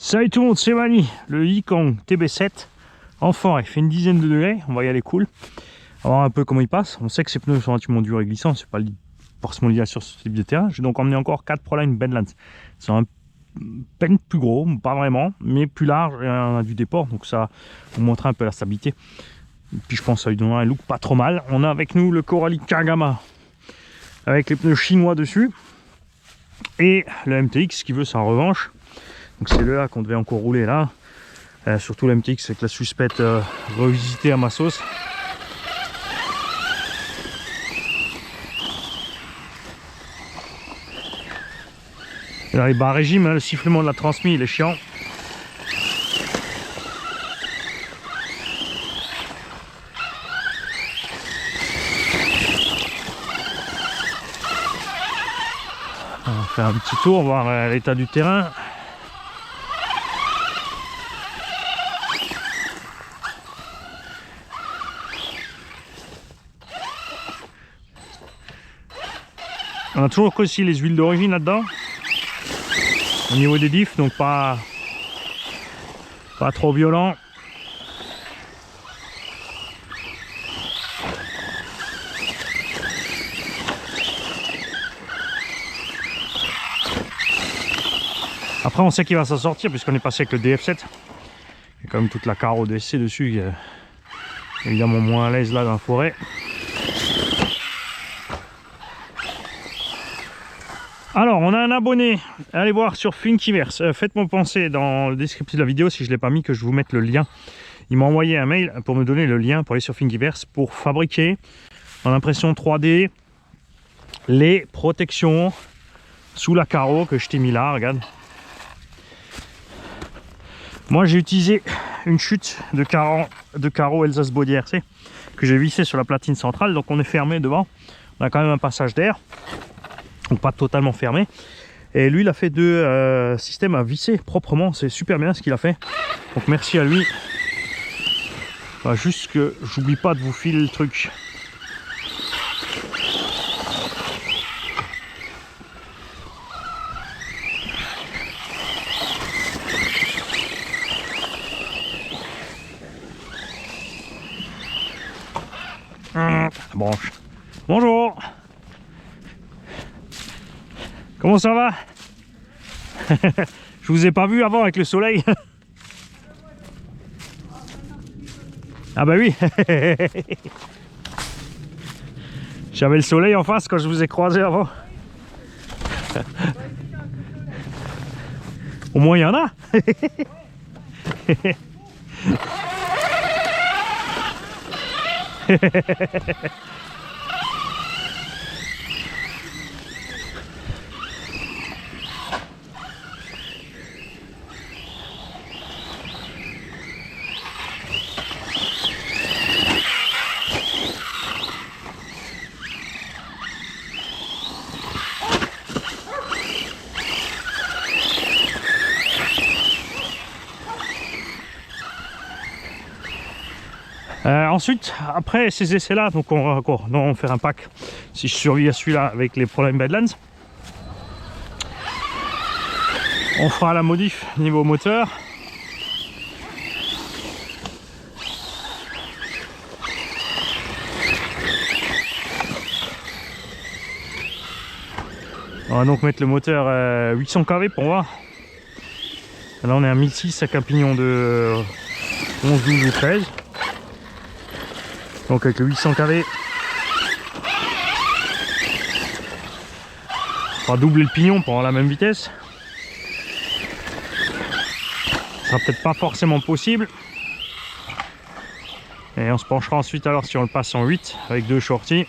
Salut tout le monde, c'est Mani, le Yikong TB7 en forêt. Il fait une dizaine de degrés, on va y aller cool. On va voir un peu comment il passe. On sait que ces pneus sont relativement durs et glissants, c'est pas forcément l'idéal sur ce type de terrain. J'ai donc emmené encore 4 Proline Badlands. C'est un peine plus gros, pas vraiment, mais plus large et on a du déport, donc ça vous montrer un peu la stabilité. Et puis je pense que ça lui donnera un look pas trop mal. On a avec nous le Coralie Kagama avec les pneus chinois dessus et le MTX qui veut sa revanche. Donc c'est le là qu'on devait encore rouler là. Surtout le MTX avec la suspette revisitée à ma sauce. Et là, les bas régime, hein, le sifflement de la transmise il est chiant. On va faire un petit tour, voir l'état du terrain. On a toujours aussi les huiles d'origine là-dedans. Au niveau des diffs, donc pas trop violent. Après on sait qu'il va s'en sortir puisqu'on est passé avec le DF7. Il y a quand même toute la carreau DSC dessus qui est évidemment moins à l'aise là dans la forêt. Alors, on a un abonné, allez voir sur Thingiverse. Faites-moi penser dans le descriptif de la vidéo, si je ne l'ai pas mis, que je vous mette le lien. Il m'a envoyé un mail pour me donner le lien pour aller sur Thingiverse pour fabriquer en impression 3D les protections sous la carreau que je t'ai mis là, regarde. Moi, j'ai utilisé une chute de carreau Elsace Body RC que j'ai vissé sur la platine centrale, donc on est fermé devant. On a quand même un passage d'air. Donc pas totalement fermé, et lui il a fait deux systèmes à visser proprement, c'est super bien ce qu'il a fait, donc merci à lui. Enfin, juste que j'oublie pas de vous filer le truc. Branche. Bonjour. Comment ça va? Je vous ai pas vu avant avec le soleil. Ah bah oui. J'avais le soleil en face quand je vous ai croisé avant. Au moins il y en a. Ensuite, après ces essais-là, donc on va encore faire un pack si je survis à celui-là avec les Proline Badlands. On fera la modif niveau moteur. On va donc mettre le moteur 800 kV pour voir. Là on est à 1006 avec un pignon de 11, 12 ou 13. Donc avec le 800 kV, on va doubler le pignon pour avoir la même vitesse. Ça sera peut-être pas forcément possible. Et on se penchera ensuite alors si on le passe en 8 avec deux shorties.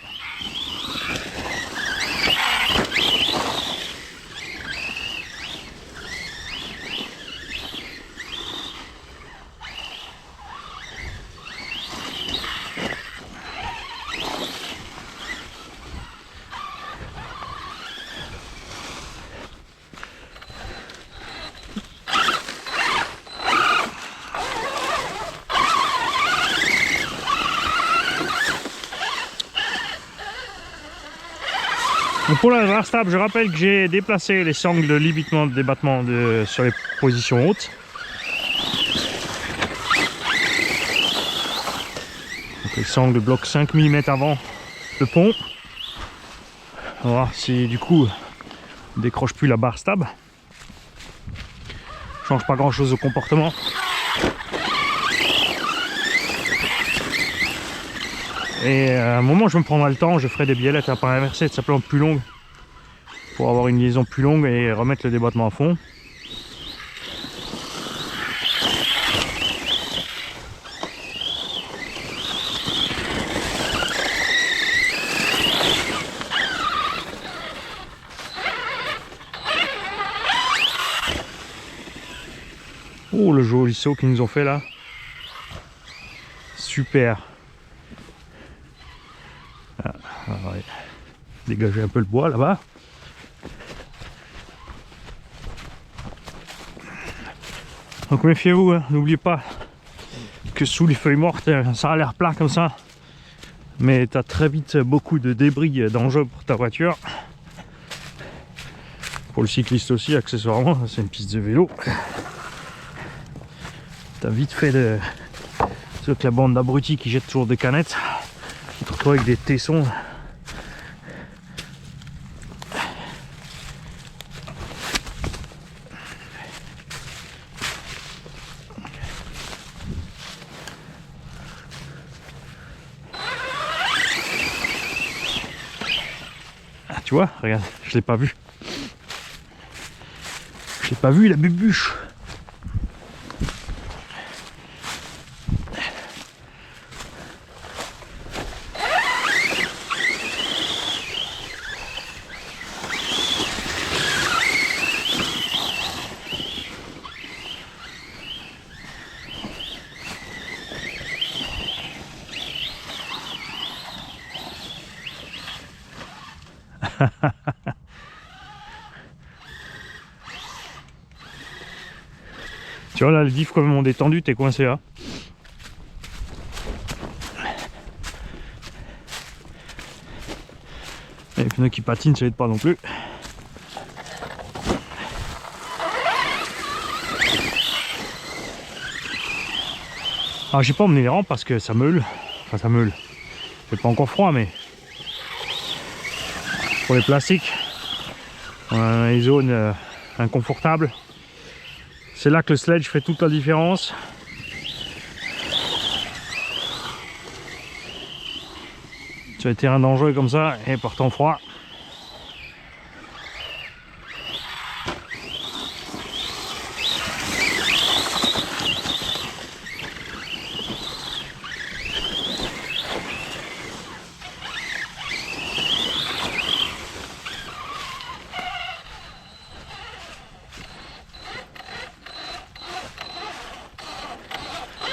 Donc pour l'instable, je rappelle que j'ai déplacé les sangles de limitement de débattement sur les positions hautes. Les sangles bloquent 5 mm avant le pont. On va voir si du coup on décroche plus la barre stable. Change pas grand chose au comportement. Et à un moment je me prendrai le temps, je ferai des biellettes à part inversée de sa plante plus longue pour avoir une liaison plus longue et remettre le débattement à fond. Oh, le joli saut qu'ils nous ont fait là. Super. Ah, ouais. Dégager un peu le bois là-bas. Donc méfiez-vous, hein. N'oubliez pas que sous les feuilles mortes, ça a l'air plat comme ça. Mais tu as très vite beaucoup de débris dangereux pour ta voiture. Pour le cycliste aussi, accessoirement, c'est une piste de vélo. T'as vite fait de... C'est que la bande d'abrutis qui jettent toujours des canettes. Tu te retrouves avec des tessons. Ah, tu vois, regarde, je l'ai pas vu. Je l'ai pas vu, la bubuche. Tu vois là, le diff comme on détendu, t'es coincé là. Et les pneus qui patinent, ça aide pas non plus. Alors j'ai pas emmené les rampes parce que ça meule. Enfin ça meule. C'est pas encore froid mais pour les plastiques, on a les zones inconfortables. C'est là que le sledge fait toute la différence. Sur les terrains dangereux comme ça et par temps froid.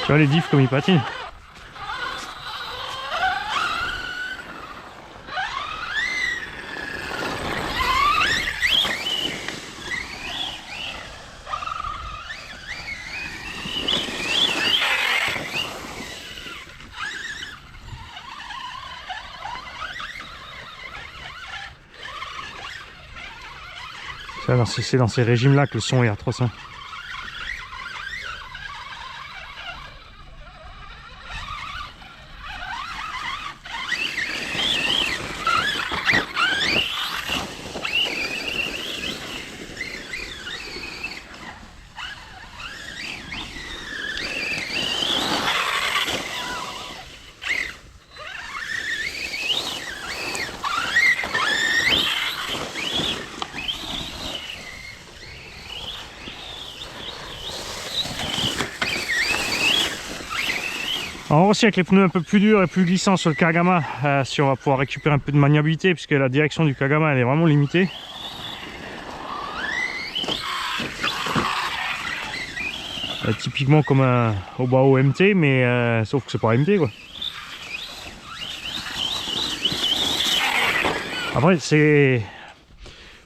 Tu vois les diffs comme ils patinent. C'est dans ces régimes là que le son est atroce. Hein. Alors aussi avec les pneus un peu plus durs et plus glissants sur le Kagama, si on va pouvoir récupérer un peu de maniabilité puisque la direction du Kagama elle est vraiment limitée. Typiquement comme un Obao MT mais sauf que c'est pas MT quoi. Après c'est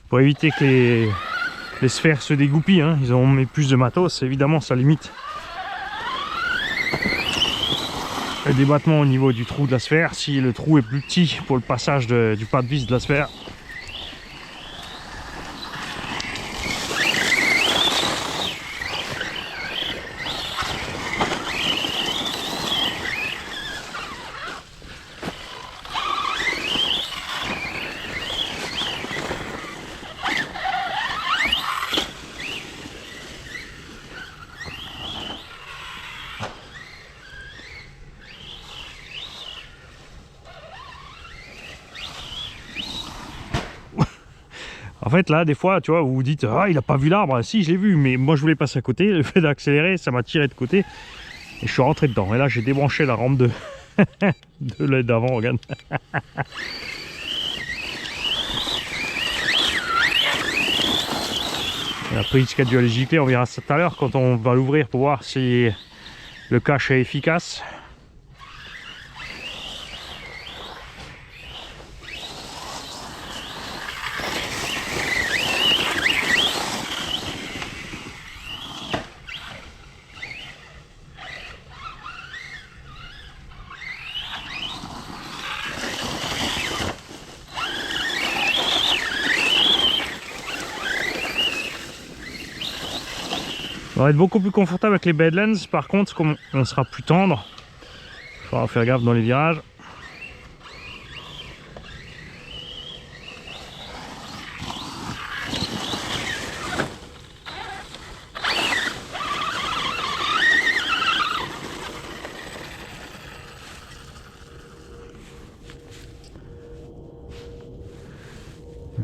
pour éviter que les sphères se dégoupillent, hein. Ils ont mis plus de matos, évidemment ça limite le débattement au niveau du trou de la sphère. Si le trou est plus petit pour le passage du pas de vis de la sphère, En fait, là, des fois, tu vois, vous vous dites, ah, il a pas vu l'arbre. Si, je l'ai vu, mais moi, je voulais passer à côté. Le fait d'accélérer, ça m'a tiré de côté. Et je suis rentré dedans. Et là, j'ai débranché la rampe de, de l'aide d'avant, regarde. La prise qui a dû aller gicler, on verra ça tout à l'heure quand on va l'ouvrir pour voir si le cache est efficace. On va être beaucoup plus confortable avec les Badlands. Par contre, comme on sera plus tendre, il faudra faire gaffe dans les virages.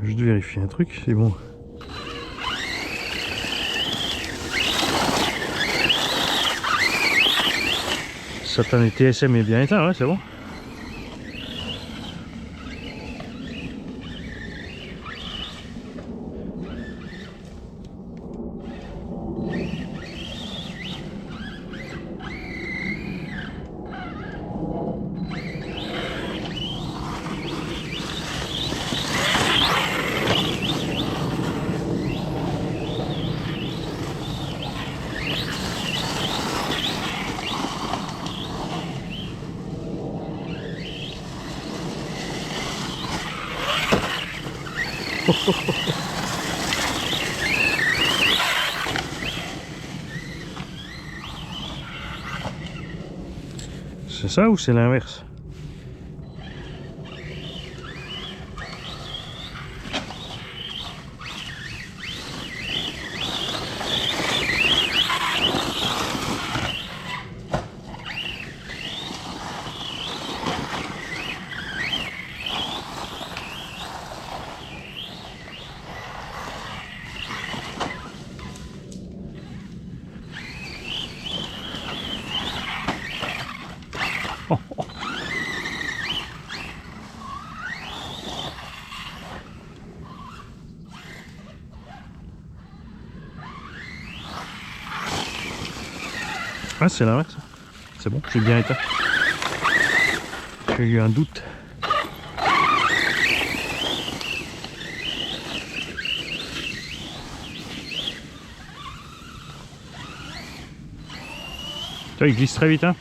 Juste vérifier un truc, c'est bon. Satan TSM est bien éteint, ouais, c'est bon. C'est ça ou c'est l'inverse? Ah, c'est l'inverse. C'est bon, j'ai bien éteint. J'ai eu un doute. Tu vois, il glisse très vite, hein.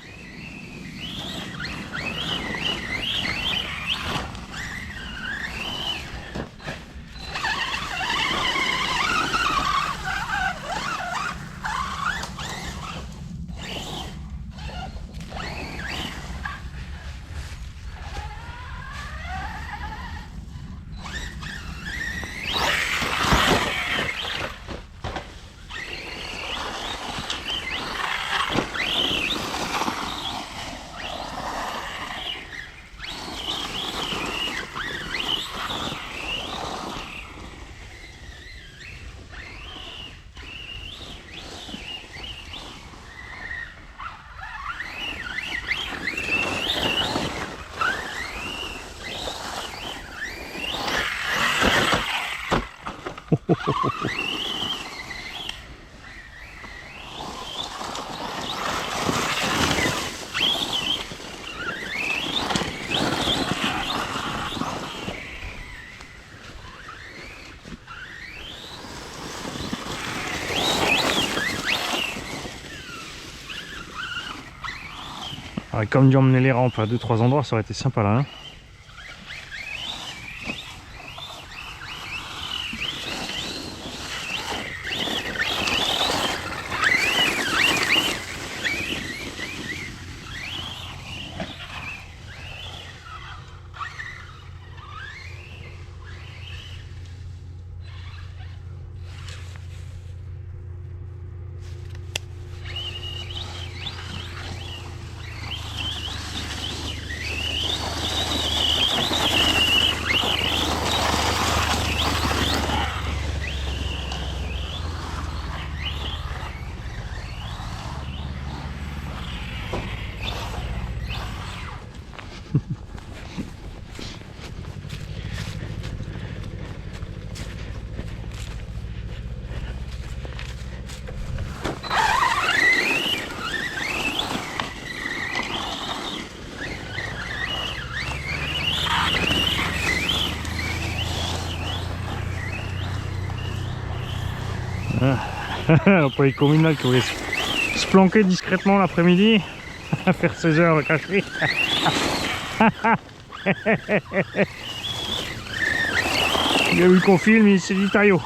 Alors, comme dû emmener les rampes à 2-3 endroits, ça aurait été sympa là. Hein. Après les communales qui voulaient se planquer discrètement l'après-midi, faire 16 heures cachées. Il a vu qu'on filme, il s'est dit taillot.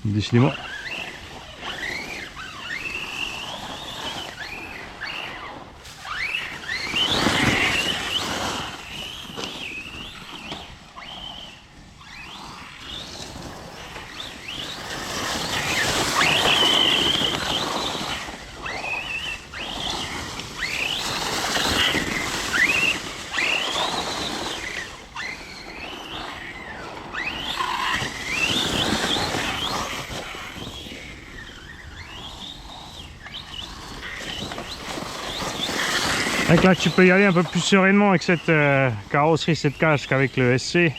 Décidément. Donc là tu peux y aller un peu plus sereinement avec cette carrosserie, cette cage qu'avec le SC.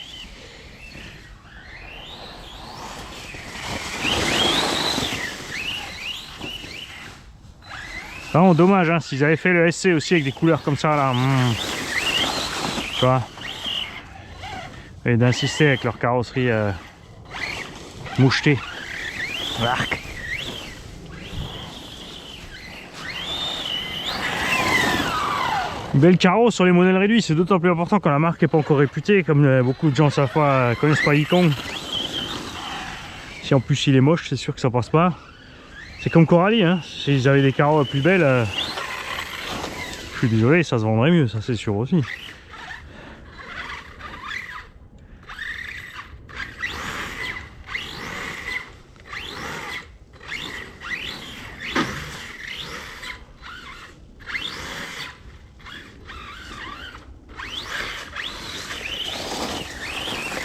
Vraiment dommage hein, s'ils avaient fait le SC aussi avec des couleurs comme ça là. Tu vois. Et d'insister avec leur carrosserie mouchetée. Arc. Belle carreau sur les modèles réduits, c'est d'autant plus important quand la marque n'est pas encore réputée, comme beaucoup de gens savent pas, connaissent pas Yikong. Si en plus il est moche, c'est sûr que ça passe pas. C'est comme Coralie, hein. S'ils avaient des carreaux plus belles, je suis désolé, ça se vendrait mieux, ça c'est sûr aussi.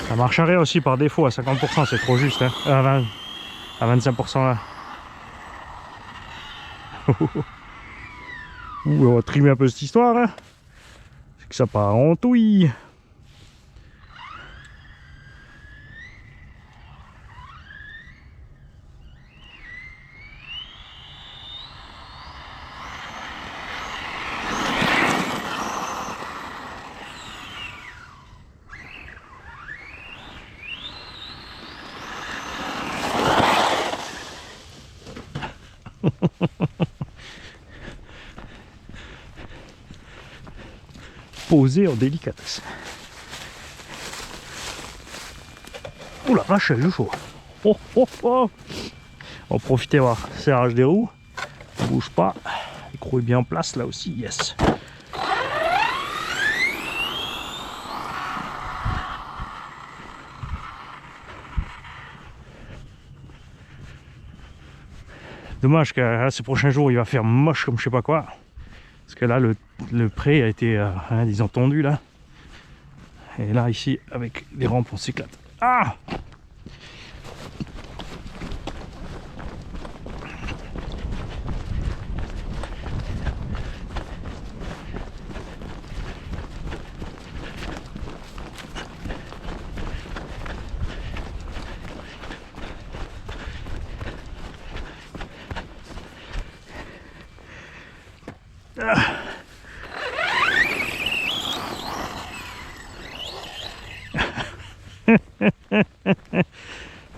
Ça marche arrêt aussi par défaut à 50%, c'est trop juste, hein. À 25% là. Ouh, on va trimer un peu cette histoire, hein. C'est que ça part en touille. Posé en délicatesse. Oh la vache, elle joue chaud. Oh oh oh. On va profiter voir serrage des roues. On bouge pas. L'écrou est bien en place là aussi, yes. Dommage que ces prochains jours il va faire moche comme je sais pas quoi. Parce que là le pré a été disons tendu là. Et là ici avec les rampes on s'éclate. Ah!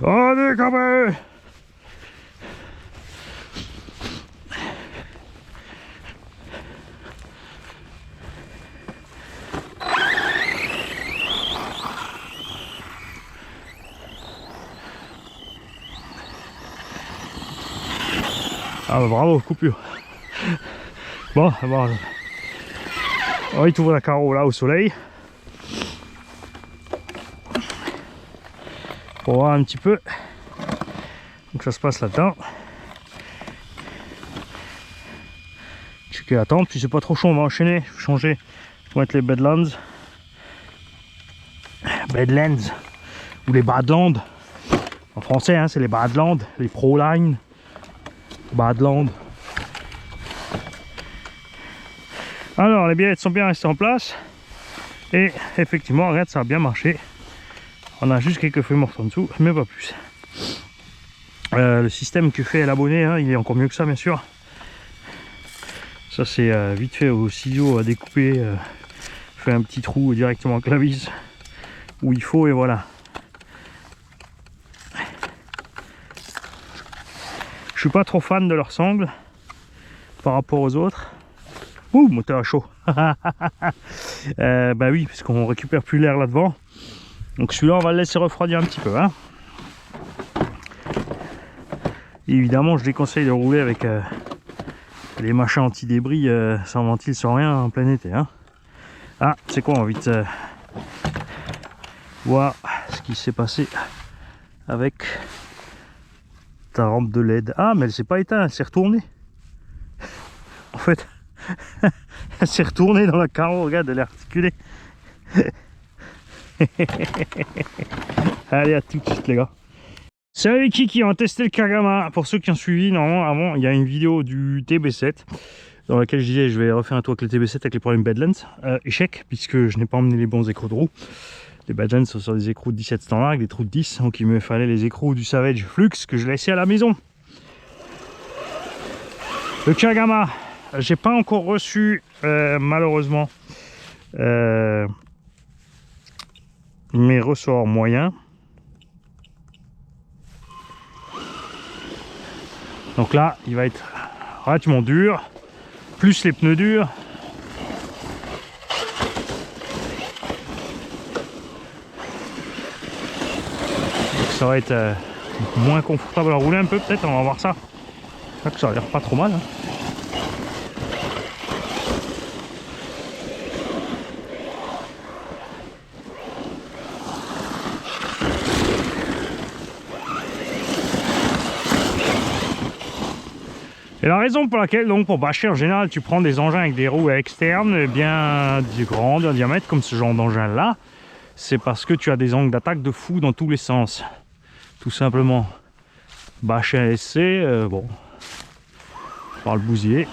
Allez, quand même. Ah bah bravo, coupure. Bon, bon. On va ouvrir la carreau là au soleil. Pour voir un petit peu. Donc ça se passe là-dedans. Checker la tente, puis c'est pas trop chaud, on va enchaîner, changer, on va mettre les Badlands. Badlands ou les Badlands. En français, hein, c'est les Badlands, les Proline. Badlands. Alors les billettes sont bien restées en place. Et effectivement, regarde, ça a bien marché. On a juste quelques feuilles mortes en dessous, mais pas plus. Le système que fait l'abonné, hein, il est encore mieux que ça, bien sûr. Ça, c'est vite fait au ciseau à découper. Fait un petit trou directement avec la vis où il faut, et voilà. Je suis pas trop fan de leur sangle par rapport aux autres. Ouh, moteur à chaud. Bah oui, parce qu'on récupère plus l'air là-devant. Donc celui-là, on va le laisser refroidir un petit peu. Hein. Évidemment, je déconseille de rouler avec les machins anti-débris sans ventile, sans rien en plein été. Hein. Ah, c'est quoi, on va vite voir ce qui s'est passé avec ta rampe de LED. Ah, mais elle s'est pas éteinte, elle s'est retournée. En fait, elle s'est retournée dans la carreau, regarde, elle est articulée. Allez, à tout de suite les gars. Salut Kiki, on va tester le Kagama. Pour ceux qui ont suivi, normalement avant il y a une vidéo du TB7 dans laquelle je disais je vais refaire un tour avec le TB7 avec les problèmes Badlands. Échec, puisque je n'ai pas emmené les bons écrous de roue. Les Badlands sont sur des écrous de 17 standards avec des trous de 10, donc il me fallait les écrous du Savage Flux que je laissais à la maison. Le Kagama, j'ai pas encore reçu malheureusement mes ressorts moyens. Donc là, il va être relativement dur, plus les pneus durs. Donc ça va être moins confortable à rouler un peu peut-être, on va voir ça. Ça a l'air pas trop mal. Hein. Et la raison pour laquelle, donc, pour bâcher en général, tu prends des engins avec des roues externes bien grandes, en diamètre, comme ce genre d'engin là, c'est parce que tu as des angles d'attaque de fou dans tous les sens. Tout simplement. Bâcher un SC, bon, par le bousier.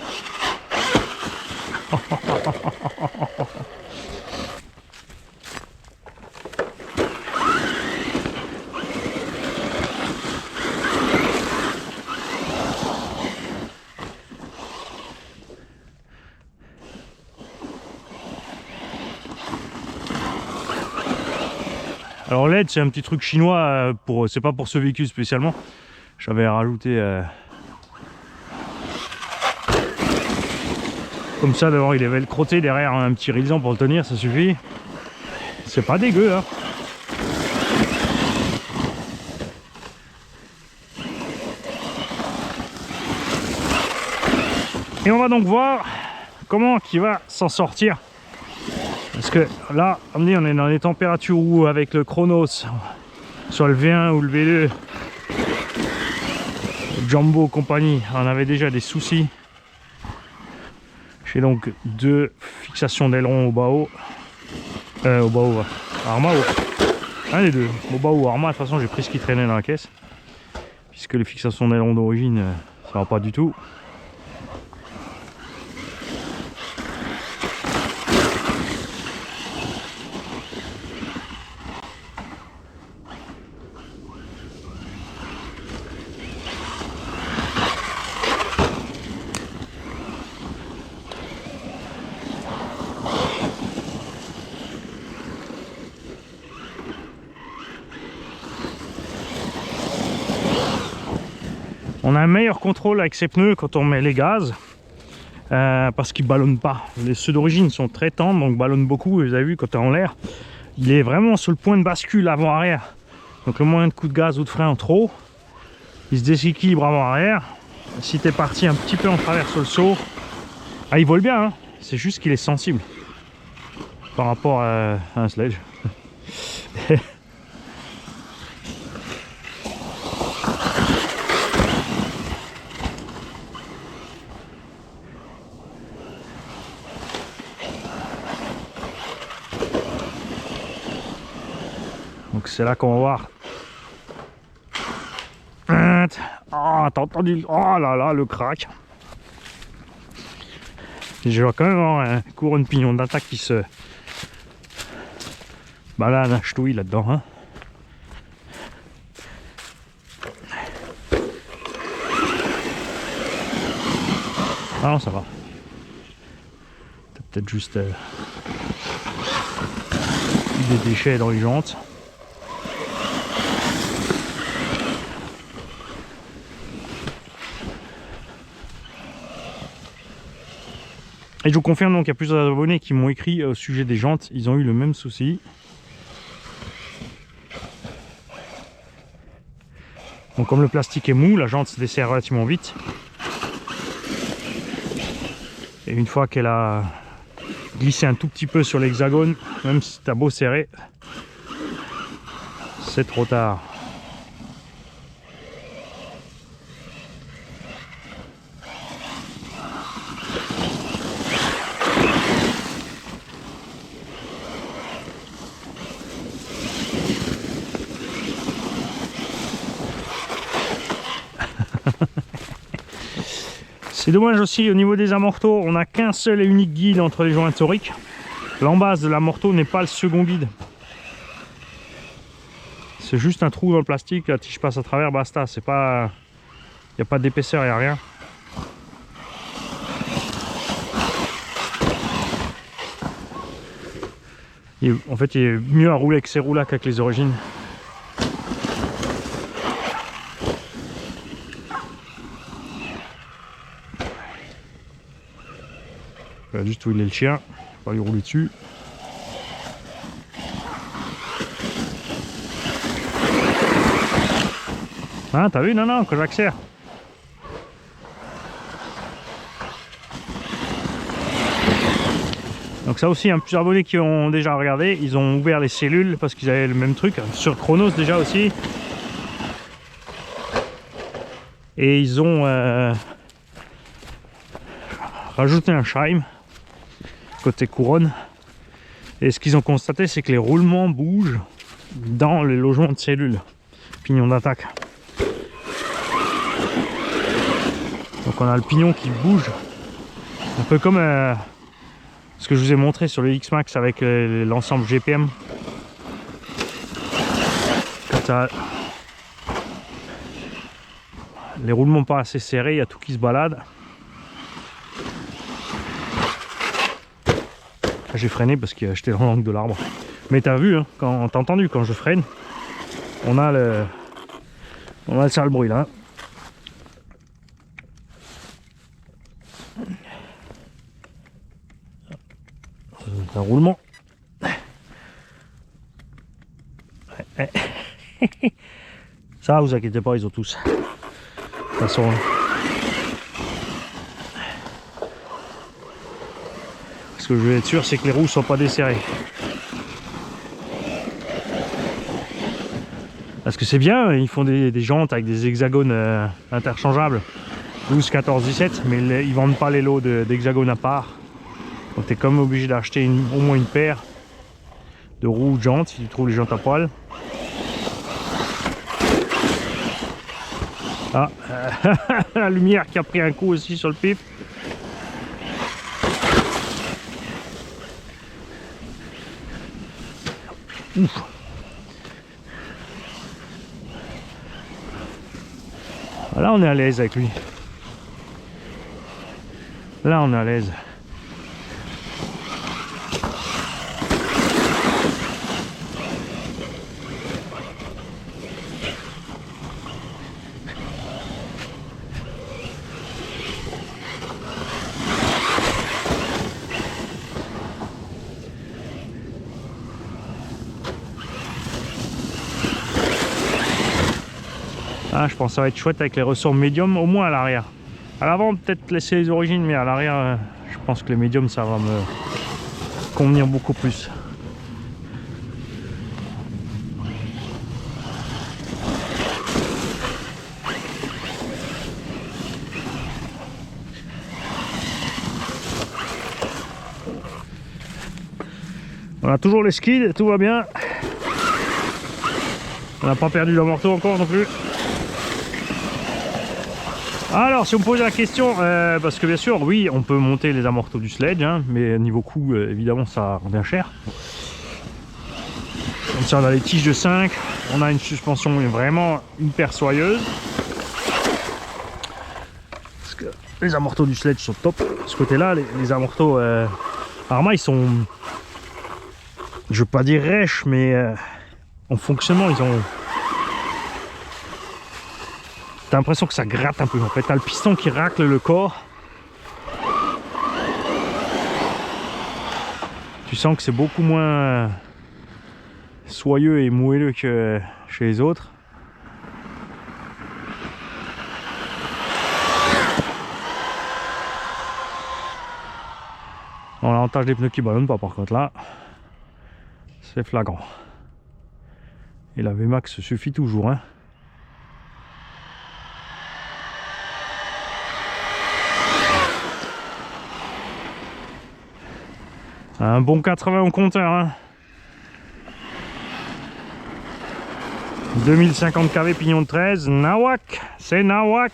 Alors LED, c'est un petit truc chinois, c'est pas pour ce véhicule spécialement. J'avais rajouté comme ça, d'abord il est velcroté derrière un petit résistant pour le tenir, ça suffit. C'est pas dégueu hein. Et on va donc voir comment il va s'en sortir. Parce que là, on est dans les températures où avec le Chronos sur le V1 ou le V2, le Jumbo compagnie, on avait déjà des soucis. J'ai donc deux fixations d'aileron au bas-haut. Arma ou un des deux, au bas ou Arma. De toute façon, j'ai pris ce qui traînait dans la caisse. Puisque les fixations d'aileron d'origine, ça va pas du tout. On a un meilleur contrôle avec ces pneus quand on met les gaz parce qu'ils ballonnent pas. Ceux d'origine sont très tendres, donc ballonnent beaucoup. Vous avez vu, quand tu es en l'air, il est vraiment sur le point de bascule avant-arrière. Donc le moyen de coup de gaz ou de frein en trop, il se déséquilibre avant-arrière. si tu es parti un petit peu en travers sur le saut, ah, il vole bien, hein, c'est juste qu'il est sensible par rapport à un sledge. Donc c'est là qu'on va voir. Oh, t'as entendu? Oh là là, le crack. Je vois quand même un couronne pignon d'attaque qui se balade un ch'touille là-dedans. Hein. Ah non, ça va. T'as peut-être juste des déchets dans les jantes. Et je vous confirme donc qu'il y a plusieurs abonnés qui m'ont écrit au sujet des jantes, ils ont eu le même souci. Donc comme le plastique est mou, la jante se dessert relativement vite. Et une fois qu'elle a glissé un tout petit peu sur l'hexagone, même si t'as beau serrer, c'est trop tard. C'est dommage aussi au niveau des amortos, on n'a qu'un seul et unique guide entre les joints toriques. L'embase de l'amorto n'est pas le second guide. C'est juste un trou dans le plastique, la tige passe à travers, basta. C'est pas, il n'y a pas d'épaisseur, il n'y a rien. En fait, il est mieux à rouler avec ces roues-là qu'avec les origines. Je vais juste où il est le chien, pas lui rouler dessus. Hein, t'as vu? Non, non, que j'accélère. Donc ça aussi, hein, plusieurs abonnés qui ont déjà regardé, ils ont ouvert les cellules parce qu'ils avaient le même truc, sur Chronos déjà aussi. Et ils ont rajouté un chime côté couronne. Et ce qu'ils ont constaté, c'est que les roulements bougent dans les logements de cellules, pignon d'attaque. Donc on a le pignon qui bouge, un peu comme ce que je vous ai montré sur le X-Max avec l'ensemble GPM. Quand t'as les roulements pas assez serrés, il y a tout qui se balade. J'ai freiné parce que j'étais dans l'angle de l'arbre. Mais t'as vu, hein, quand t'as entendu quand je freine, on a le sale bruit là. Un roulement. Ça, vous inquiétez pas, ils ont tous. De toute façon. Ce que je vais être sûr, c'est que les roues sont pas desserrées. Parce que c'est bien, ils font des jantes avec des hexagones interchangeables. 12, 14, 17, mais ils vendent pas les lots d'hexagones à part. Donc tu es comme obligé d'acheter au moins une paire de roues ou de jantes si tu trouves les jantes à poil. Ah, la lumière qui a pris un coup aussi sur le pif. Ouf. Là on est à l'aise avec lui. Là on est à l'aise. Ah, je pense que ça va être chouette avec les ressorts médium, au moins à l'arrière. À l'avant, peut-être laisser les origines, mais à l'arrière, je pense que les médiums, ça va me convenir beaucoup plus. On a toujours les skids, tout va bien. On n'a pas perdu l'amorto encore non plus. Alors, si on me pose la question, parce que bien sûr, oui, on peut monter les amortos du sledge, hein, mais niveau coût, évidemment, ça revient cher. Comme ça, on a les tiges de 5, on a une suspension vraiment hyper soyeuse. Parce que les amortos du sledge sont top. De ce côté-là, les amortos Arma, ils sont, je veux pas dire rêches, mais en fonctionnement, ils ont... T'as l'impression que ça gratte un peu en fait, t'as le piston qui racle le corps. Tu sens que c'est beaucoup moins soyeux et moelleux que chez les autres. On a l'avantage des pneus qui ballonnent pas par contre là. C'est flagrant. Et la VMAX suffit toujours, hein. Un bon 80 au compteur, hein. 2050 kV pignon de 13, nawak, c'est nawak.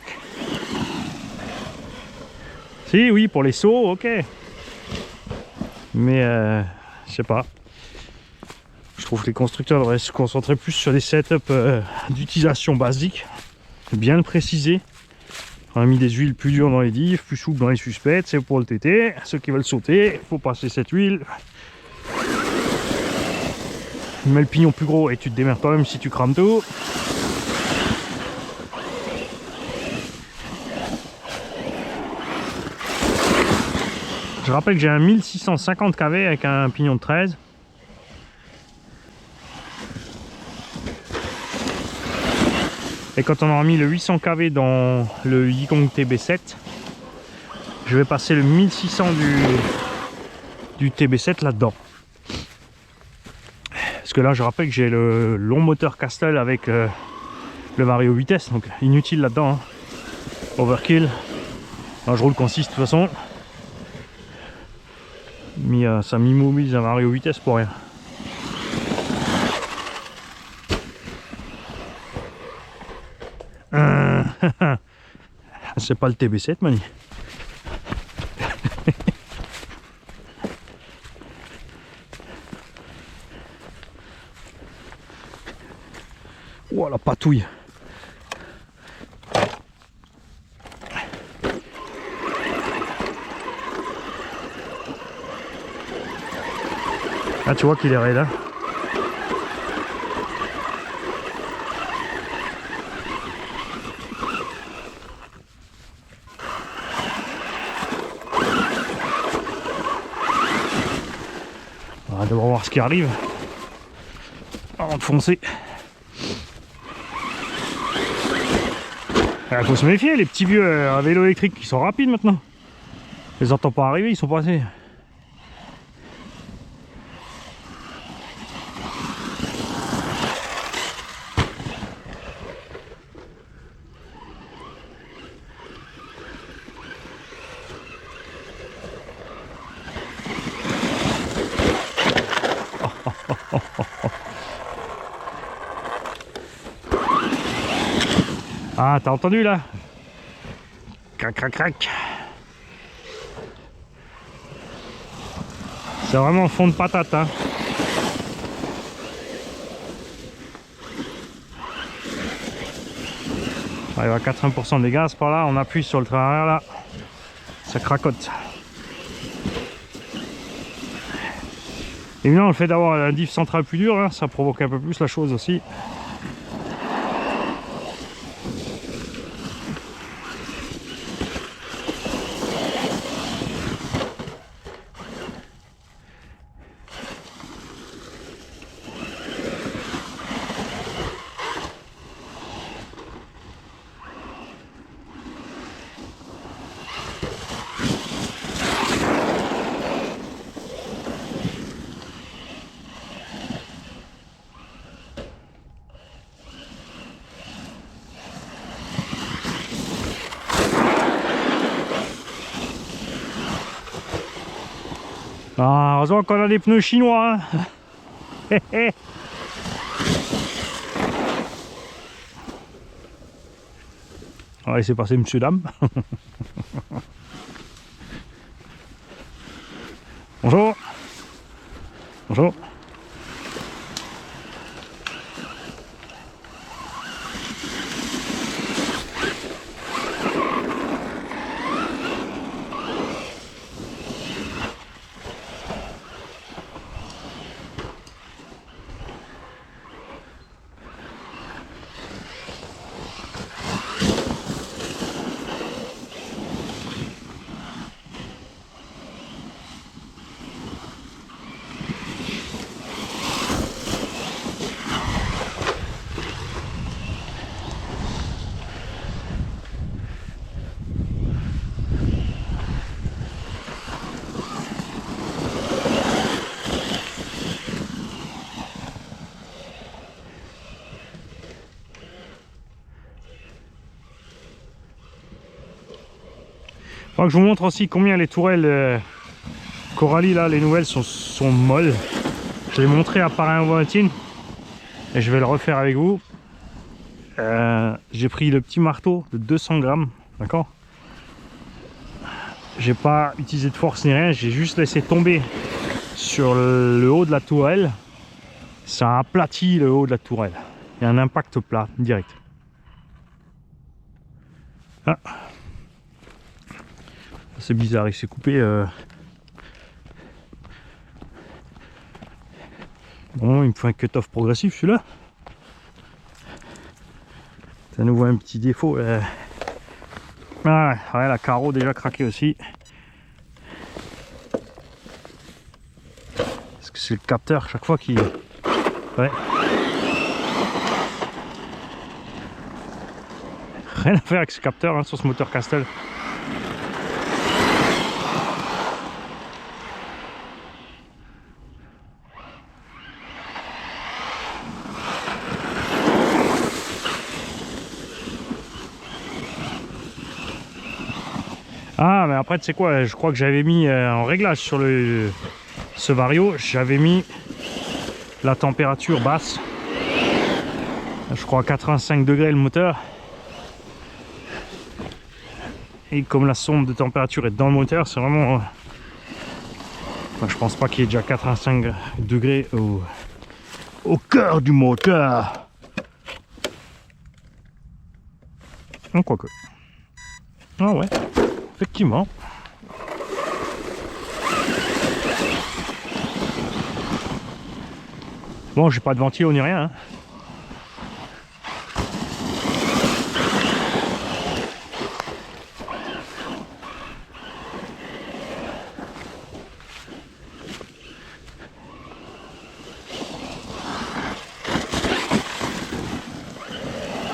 Si, oui, pour les sauts, ok. Mais je sais pas. Je trouve que les constructeurs devraient se concentrer plus sur des setups d'utilisation basique, bien le préciser. On a mis des huiles plus dures dans les diffs, plus souples dans les suspects, c'est pour le TT. Ceux qui veulent sauter, il faut passer cette huile. Tu mets le pignon plus gros et tu te démerdes toi-même si tu crames tout. Je rappelle que j'ai un 1650 kV avec un pignon de 13. Et quand on aura mis le 800 kV dans le Yikong TB7, je vais passer le 1600 du TB7 là-dedans. Parce que là, je rappelle que j'ai le long moteur Castle avec le Vario vitesse, donc inutile là-dedans. Hein. Overkill. Là, je roule consiste de toute façon. Mais ça m'immobilise un Vario vitesse pour rien. C'est pas le TB7, Mani. Oh la patouille. Ah, tu vois qu'il est raide, hein. On va devoir voir ce qui arrive avant de foncer. Il faut se méfier, les petits vieux à vélo électrique qui sont rapides maintenant. Je les entends pas arriver, ils sont passés. Ah, t'as entendu là? Crac, crac, crac. C'est vraiment fond de patate, hein. On arrive à 80% des gaz par là, on appuie sur le train arrière là, ça cracote. Évidemment, le fait d'avoir un diff central plus dur, hein, ça provoque un peu plus la chose aussi. Ah, heureusement qu'on a des pneus chinois. Hein. On va laisser passer monsieur dame. Bonjour. Bonjour. Faut que je vous montre aussi combien les tourelles Coralie là, les nouvelles sont molles. Je l'ai montré à Parrain Valentine et je vais le refaire avec vous. J'ai pris le petit marteau de 200 grammes, d'accord. J'ai pas utilisé de force ni rien, j'ai juste laissé tomber sur le haut de la tourelle. Ça a aplati le haut de la tourelle. Il y a un impact plat direct. Ah. C'est bizarre, il s'est coupé. Bon, il me faut un cut-off progressif celui-là. Ça nous voit un petit défaut. Ah ouais, la carreau déjà craqué aussi. Est-ce que c'est le capteur chaque fois qui... Ouais. Rien à faire avec ce capteur hein, sur ce moteur Castel. Ah mais après tu sais quoi, je crois que j'avais mis en réglage sur ce vario, j'avais mis la température basse. Je crois à 85 degrés le moteur. Et comme la sonde de température est dans le moteur, c'est vraiment... Enfin, je pense pas qu'il y ait déjà 85 degrés au cœur du moteur. Non, quoique. Ah ouais, effectivement. Bon, j'ai pas de ventilo ni rien. Hein.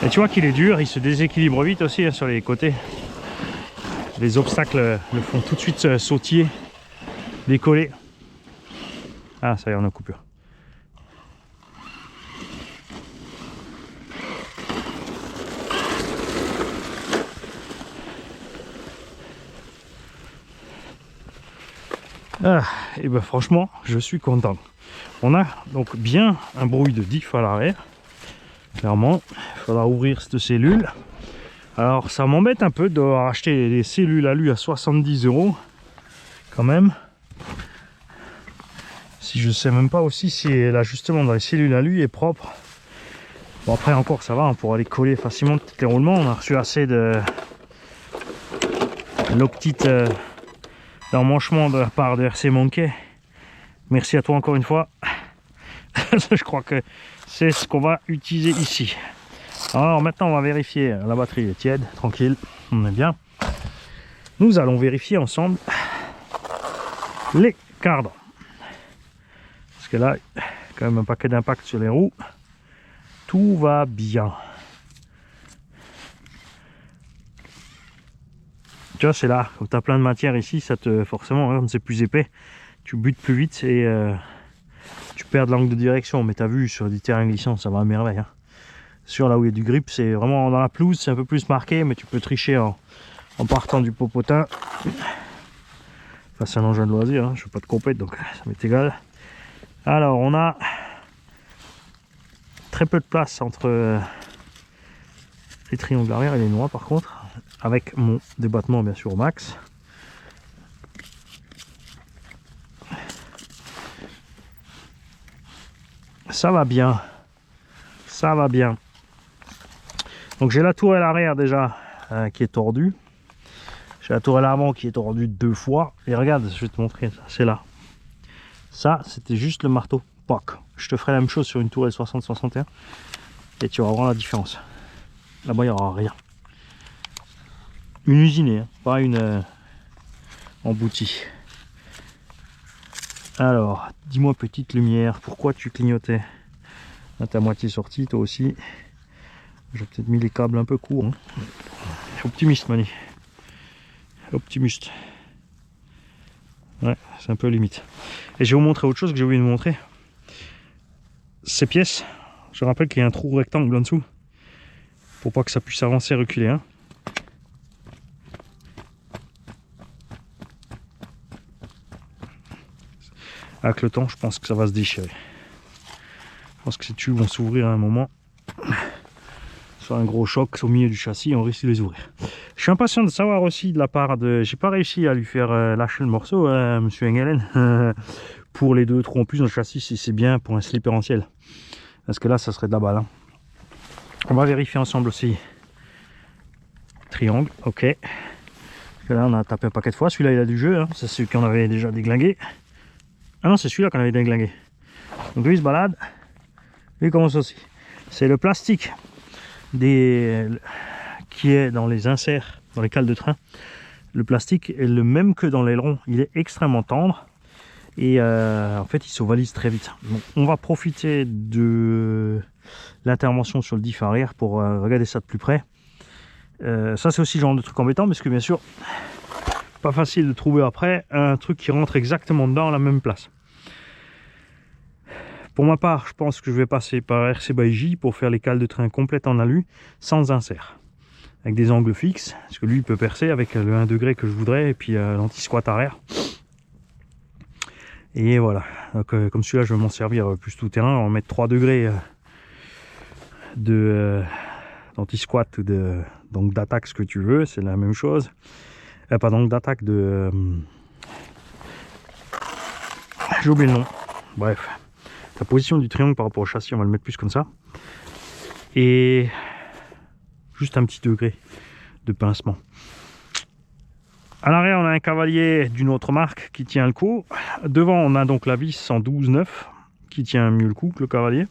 Et tu vois qu'il est dur, il se déséquilibre vite aussi hein, sur les côtés. Les obstacles le font tout de suite sautiller, décoller. Ah, ça y est, on a coupure. Ah, et ben franchement, je suis content. On a donc bien un bruit de diff à l'arrière. Clairement, il faudra ouvrir cette cellule. Alors ça m'embête un peu de racheter les cellules alu à 70 € quand même. Si je sais même pas aussi si l'ajustement dans les cellules alu est propre. Bon après encore ça va, on pourra les coller facilement tous les roulements. On a reçu assez de l'octite d'emmanchement de la part de RC Monkey. Merci à toi encore une fois. Je crois que c'est ce qu'on va utiliser ici. Alors maintenant on va vérifier, la batterie est tiède, tranquille, on est bien. Nous allons vérifier ensemble les cardans. Parce que là, quand même un paquet d'impact sur les roues. Tout va bien. Tu vois, c'est là, quand tu as plein de matière ici, ça te forcément, hein, c'est plus épais, tu butes plus vite et tu perds de l'angle de direction. Mais tu as vu, sur des terrains glissants, ça va à merveille. Hein. Sur là où il y a du grip, c'est vraiment dans la pelouse, c'est un peu plus marqué, mais tu peux tricher en partant du popotin Enfin, c'est un engin de loisir, hein. Je fais pas de compète donc ça m'est égal. Alors on a très peu de place entre les triangles arrière et les noix par contre, avec mon débattement bien sûr au max. Ça va bien, ça va bien. Donc j'ai la tourelle arrière déjà qui est tordue. J'ai la tourelle avant qui est tordue 2 fois. Et regarde, je vais te montrer, c'est là. Ça, c'était juste le marteau. Poc. Je te ferai la même chose sur une tourelle 60-61. Et tu vas voir la différence. Là-bas, il n'y aura rien. Une usinée, hein, pas une emboutie. Alors, dis-moi petite lumière, pourquoi tu clignotais? Là, t'es à moitié sorti, toi aussi. J'ai peut-être mis les câbles un peu courts. Hein. Optimiste, Mani. Optimiste. Ouais, c'est un peu limite. Et je vais vous montrer autre chose que j'ai oublié de vous montrer. Ces pièces, je rappelle qu'il y a un trou rectangle en dessous. Pour pas que ça puisse avancer et reculer. Hein. Avec le temps, je pense que ça va se déchirer. Je pense que ces tubes vont s'ouvrir à un moment. Soit un gros choc au milieu du châssis, on risque de les ouvrir. Je suis impatient de savoir aussi de la part de... J'ai pas réussi à lui faire lâcher le morceau, monsieur Engelen. Pour les 2 trous en plus dans le châssis, si c'est bien pour un slipérentiel. Parce que là, ça serait de la balle. Hein. On va vérifier ensemble aussi. Triangle, ok. Parce que là, on a tapé un paquet de fois. Celui-là, il a du jeu. Hein. C'est celui qu'on avait déjà déglingué. Ah non, c'est celui-là qu'on avait déglingué. Donc lui, il se balade. Lui, il commence aussi. C'est le plastique qui est dans les inserts, dans les cales de train. Le plastique est le même que dans l'aileron. Il est extrêmement tendre. Et en fait, il s'ovalise très vite. Donc, on va profiter de l'intervention sur le diff arrière pour regarder ça de plus près. Ça, c'est aussi le genre de truc embêtant parce que bien sûr, pas facile de trouver après un truc qui rentre exactement dans la même place. Pour ma part, je pense que je vais passer par RC by J pour faire les cales de train complètes en alu sans insert. Avec des angles fixes, parce que lui il peut percer avec le 1 degré que je voudrais et puis l'anti-squat arrière. Et voilà, donc, comme celui-là je vais m'en servir plus tout terrain, on va mettre 3 degrés d'anti-squat ou donc d'attaque, ce que tu veux, c'est la même chose. Pas donc d'attaque de... j'ai oublié le nom, bref. La position du triangle par rapport au châssis, on va le mettre plus comme ça. Et juste un petit degré de pincement. À l'arrière, on a un cavalier d'une autre marque qui tient le coup. Devant, on a donc la vis en 12-9 qui tient mieux le coup que le cavalier.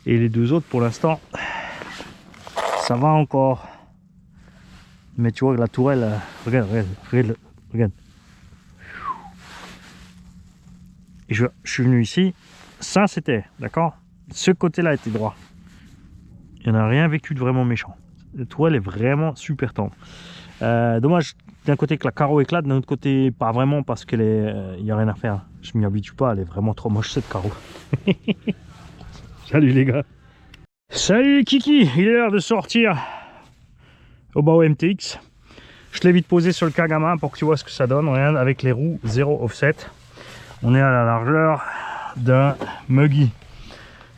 Et les 2 autres, pour l'instant, ça va encore. Mais tu vois, la tourelle, regarde. Et je suis venu ici. Ça, c'était, d'accord? Ce côté-là était droit. Il n'y en a rien vécu de vraiment méchant. La tourelle est vraiment super tendre. Dommage d'un côté que la carreau éclate, d'un autre côté pas vraiment parce qu'il n'y a rien à faire. Je m'y habitue pas, elle est vraiment trop moche cette carreau. Salut les gars. Salut les kiki, il est l'heure de sortir au bas au MTX. Je l'ai vite posé sur le Kagama pour que tu vois ce que ça donne. Regarde, avec les roues 0 offset. On est à la largeur d'un Muggy.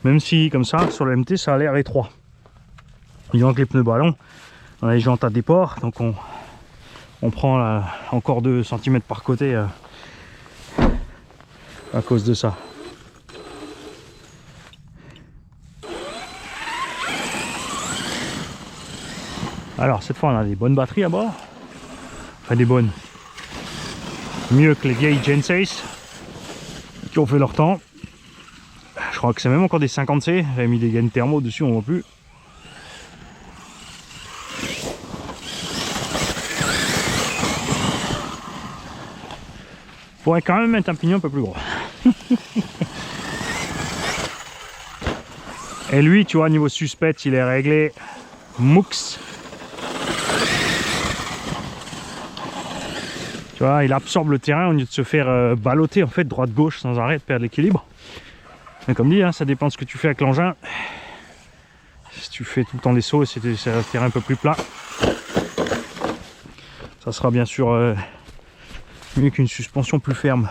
Même si comme ça, sur le MT, ça a l'air étroit. Il manque les pneus ballons. On a les jantes à déport, donc on prend encore 2 cm par côté à cause de ça. Alors cette fois on a des bonnes batteries à bord. Enfin des bonnes. Mieux que les vieilles Gen 6 qui ont fait leur temps. Je crois que c'est même encore des 50C. J'avais mis des gaines thermo dessus, on voit plus. Pourrait quand même mettre un pignon un peu plus gros. Et lui, tu vois, niveau suspect, il est réglé Moux. Tu vois, il absorbe le terrain au lieu de se faire balloter en fait droite-gauche sans arrêt, de perdre l'équilibre. Mais comme dit, hein, ça dépend de ce que tu fais avec l'engin. Si tu fais tout le temps des sauts, c'est un terrain un peu plus plat. Ça sera bien sûr mieux qu'une suspension plus ferme.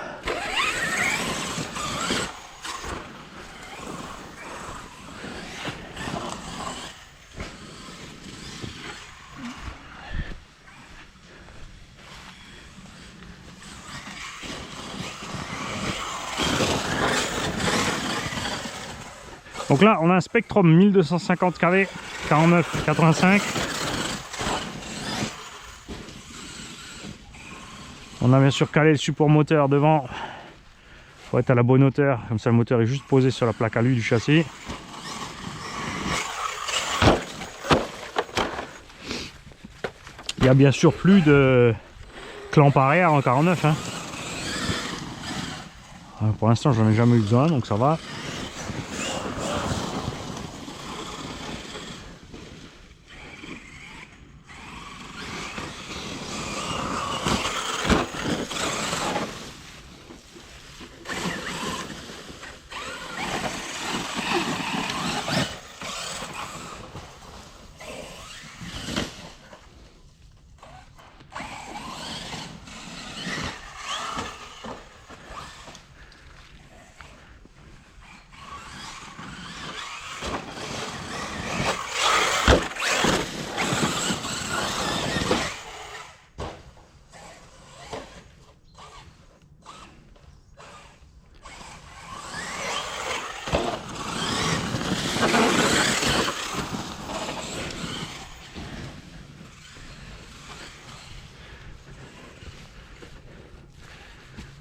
Donc là, on a un Spectrum 1250 kV, 49, 85. On a bien sûr calé le support moteur devant pour être à la bonne hauteur. Comme ça, le moteur est juste posé sur la plaque alu du châssis. Il n'y a bien sûr plus de clamp arrière en 49. Hein. Pour l'instant, j'en ai jamais eu besoin, donc ça va.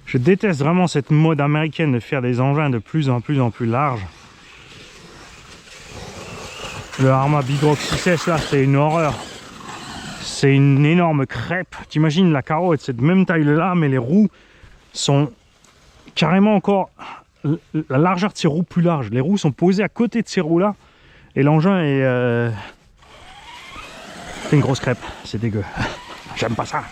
Je déteste vraiment cette mode américaine de faire des engins de plus en plus larges. Le Arrma Big Rock 6S là, c'est une horreur. C'est une énorme crêpe. T'imagines la carreau est de cette même taille là, mais les roues sont carrément encore la largeur de ces roues plus large. Les roues sont posées à côté de ces roues là. Et l'engin est... C'est une grosse crêpe. C'est dégueu. J'aime pas ça.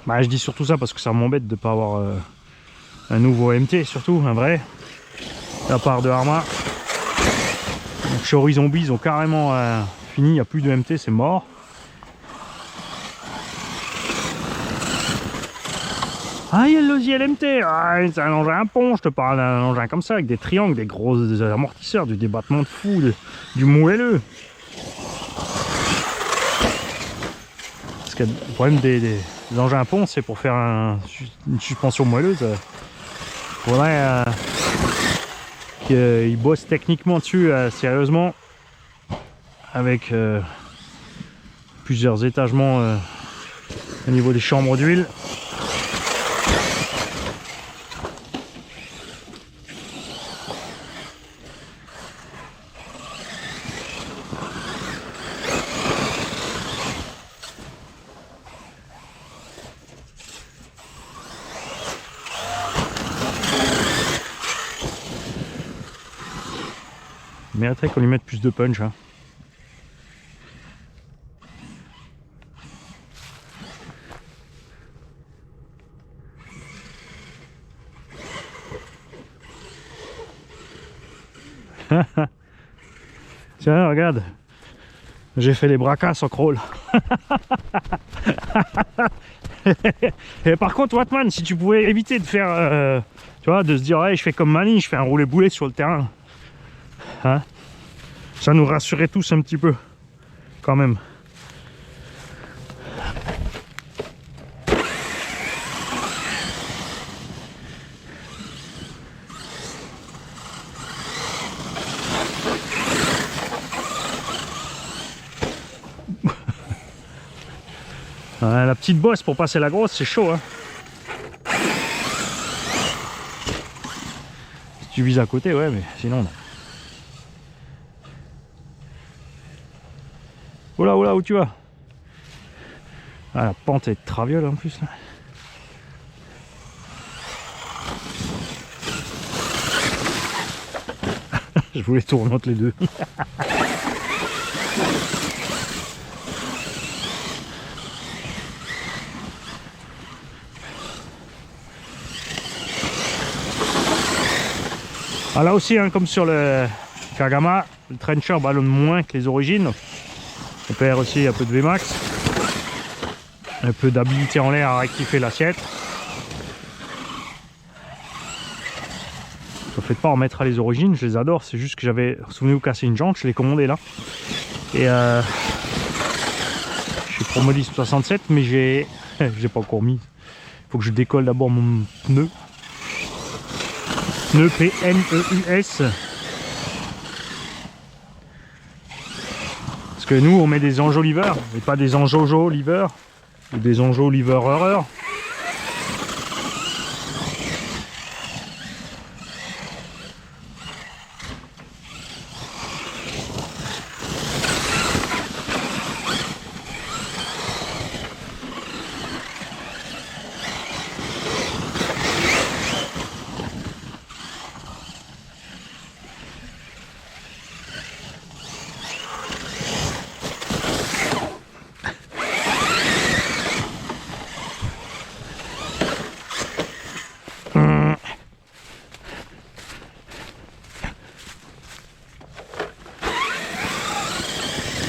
Bah, je dis surtout ça parce que ça m'embête de ne pas avoir un nouveau MT, surtout un vrai, de la part de Arrma. Donc, chez Horizon B, ils ont carrément fini, il n'y a plus de MT, c'est mort. Ah, il y a le Loziel MT, ah, c'est un engin à pont, je te parle d'un engin comme ça, avec des triangles, des gros amortisseurs, du débattement de fou, du moelleux. Parce que le problème des engins à pont, c'est pour faire une suspension moelleuse. Il faudrait qu'ils bossent techniquement dessus sérieusement, avec plusieurs étagements au niveau des chambres d'huile. Mériterait qu'on lui mette plus de punch. Hein. Tiens, regarde. J'ai fait les bracas en crawl. Et par contre, Wattman, si tu pouvais éviter de faire... tu vois, de se dire, hey, je fais comme Mani, je fais un roulé-boulet sur le terrain. Hein, ça nous rassurait tous un petit peu, quand même. Ouais, la petite bosse pour passer la grosse, c'est chaud. Hein. Si tu vises à côté, ouais, mais sinon non. Oula, oula, où tu vas? Ah, la pente est traviole en plus là. Je voulais tourner entre les deux. Ah, là aussi, hein, comme sur le Kagama, le trencher ballonne moins que les origines. On perd aussi un peu de Vmax. Un peu d'habilité en l'air à rectifier l'assiette. Ne faites pas en mettre à les origines, je les adore. C'est juste que j'avais, souvenez-vous, cassé une jante, je l'ai commandé là. Et je suis Promodis 67, mais j'ai pas encore mis. Il faut que je décolle d'abord mon pneu. Pneu PNEUS. Parce que nous, on met des enjoliveurs, et pas des enjoliveurs, ou des enjoliveurs.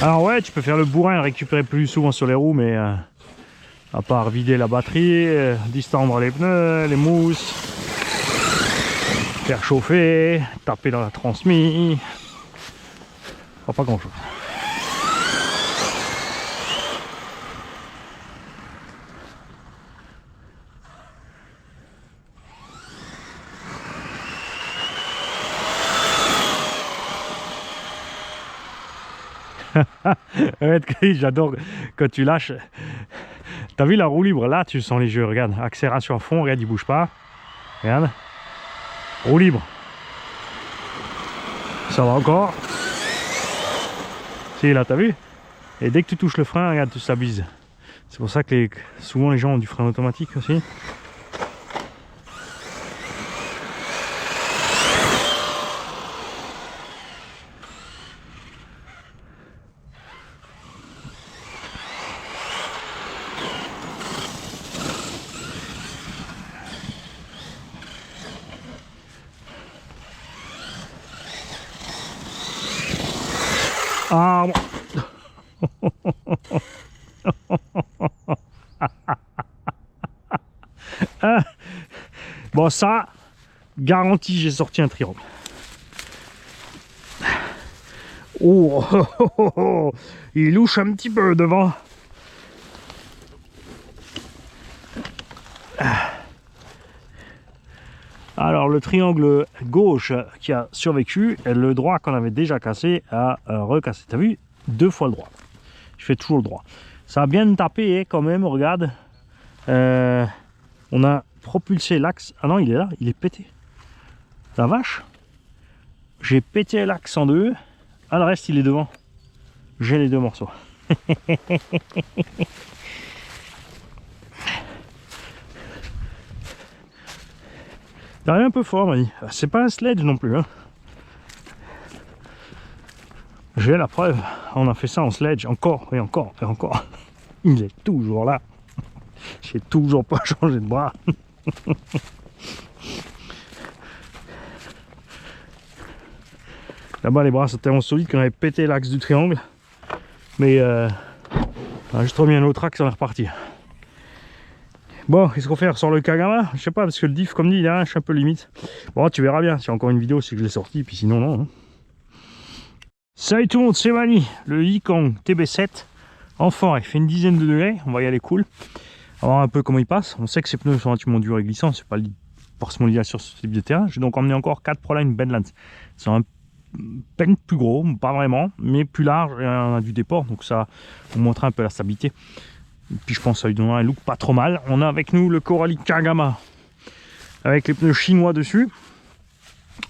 Alors ouais, tu peux faire le bourrin et récupérer plus souvent sur les roues, mais à part vider la batterie, distendre les pneus, les mousses, faire chauffer, taper dans la transmission, pas grand chose. J'adore quand tu lâches. T'as vu la roue libre là, tu sens les jeux, regarde, accélération à fond, regarde, il bouge pas. Regarde. Roue libre. Ça va encore. Si là, t'as vu? Et dès que tu touches le frein, regarde, tu stabilises. C'est pour ça que souvent les gens ont du frein automatique aussi. Ah bon, ça, garantie, j'ai sorti un triangle. Oh, oh, oh, oh, oh, il louche un petit peu devant. Alors le triangle gauche qui a survécu, et le droit qu'on avait déjà cassé a recassé. T'as vu? 2 fois le droit. Je fais toujours le droit. Ça a bien tapé quand même, regarde. On a propulsé l'axe. Ah non, il est là, il est pété. La vache. J'ai pété l'axe en deux. Ah, le reste il est devant. J'ai les 2 morceaux. T'arrives un peu fort, Mani. C'est pas un sledge non plus. Hein. J'ai la preuve. On a fait ça en sledge encore et encore et encore. Il est toujours là. J'ai toujours pas changé de bras. Là-bas, les bras sont tellement solides qu'on avait pété l'axe du triangle. Mais on a juste remis un autre axe, on est reparti. Bon, qu'est-ce qu'on fait sur le Kagama? Je sais pas, parce que le diff, comme dit, là, je suis un peu limite. Bon, tu verras bien. Si y a encore une vidéo, c'est que je l'ai sorti, puis sinon, non. Hein. Salut tout le monde, c'est Mani. Le Yikong TB7. Enfin, il fait une dizaine de degrés. On va y aller cool. On va voir un peu comment il passe. On sait que ces pneus sont relativement durs et glissants. C'est pas forcément l'idéal sur ce type de terrain. J'ai donc emmené encore 4 Proline Badlands. C'est un peine plus gros, pas vraiment, mais plus large. Et on a du déport, donc ça vous montrera un peu la stabilité. Et puis je pense que ça lui donnera un look pas trop mal. On a avec nous le Coralie Kagama avec les pneus chinois dessus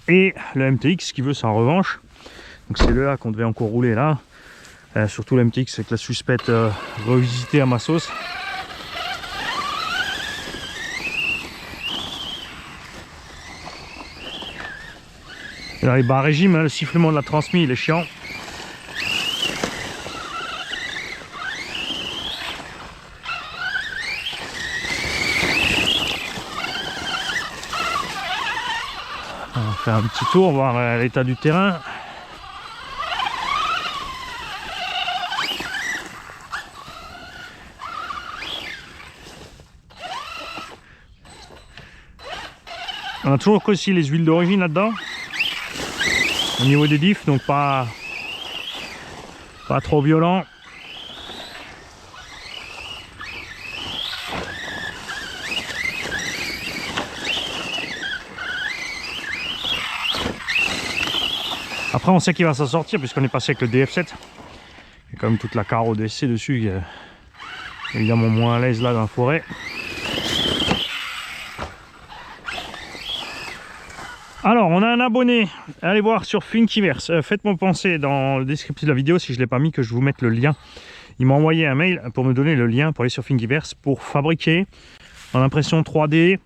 et le MTX qui veut sa revanche. Donc c'est le là qu'on devait encore rouler là. Surtout le MTX avec la suspecte revisitée à ma sauce. Il arrive à régime, hein, le sifflement de la transmission il est chiant. On va faire un petit tour, voir l'état du terrain. On a toujours aussi les huiles d'origine là-dedans. Au niveau des diffs, donc pas trop violent. Après on sait qu'il va s'en sortir puisqu'on est passé avec le DF7. Il y a quand même toute la carreau DSC dessus qui est évidemment moins à l'aise là dans la forêt. Alors on a un abonné, allez voir sur Thingiverse, faites-moi penser dans le descriptif de la vidéo si je ne l'ai pas mis que je vous mette le lien. Il m'a envoyé un mail pour me donner le lien pour aller sur Thingiverse pour fabriquer en impression 3D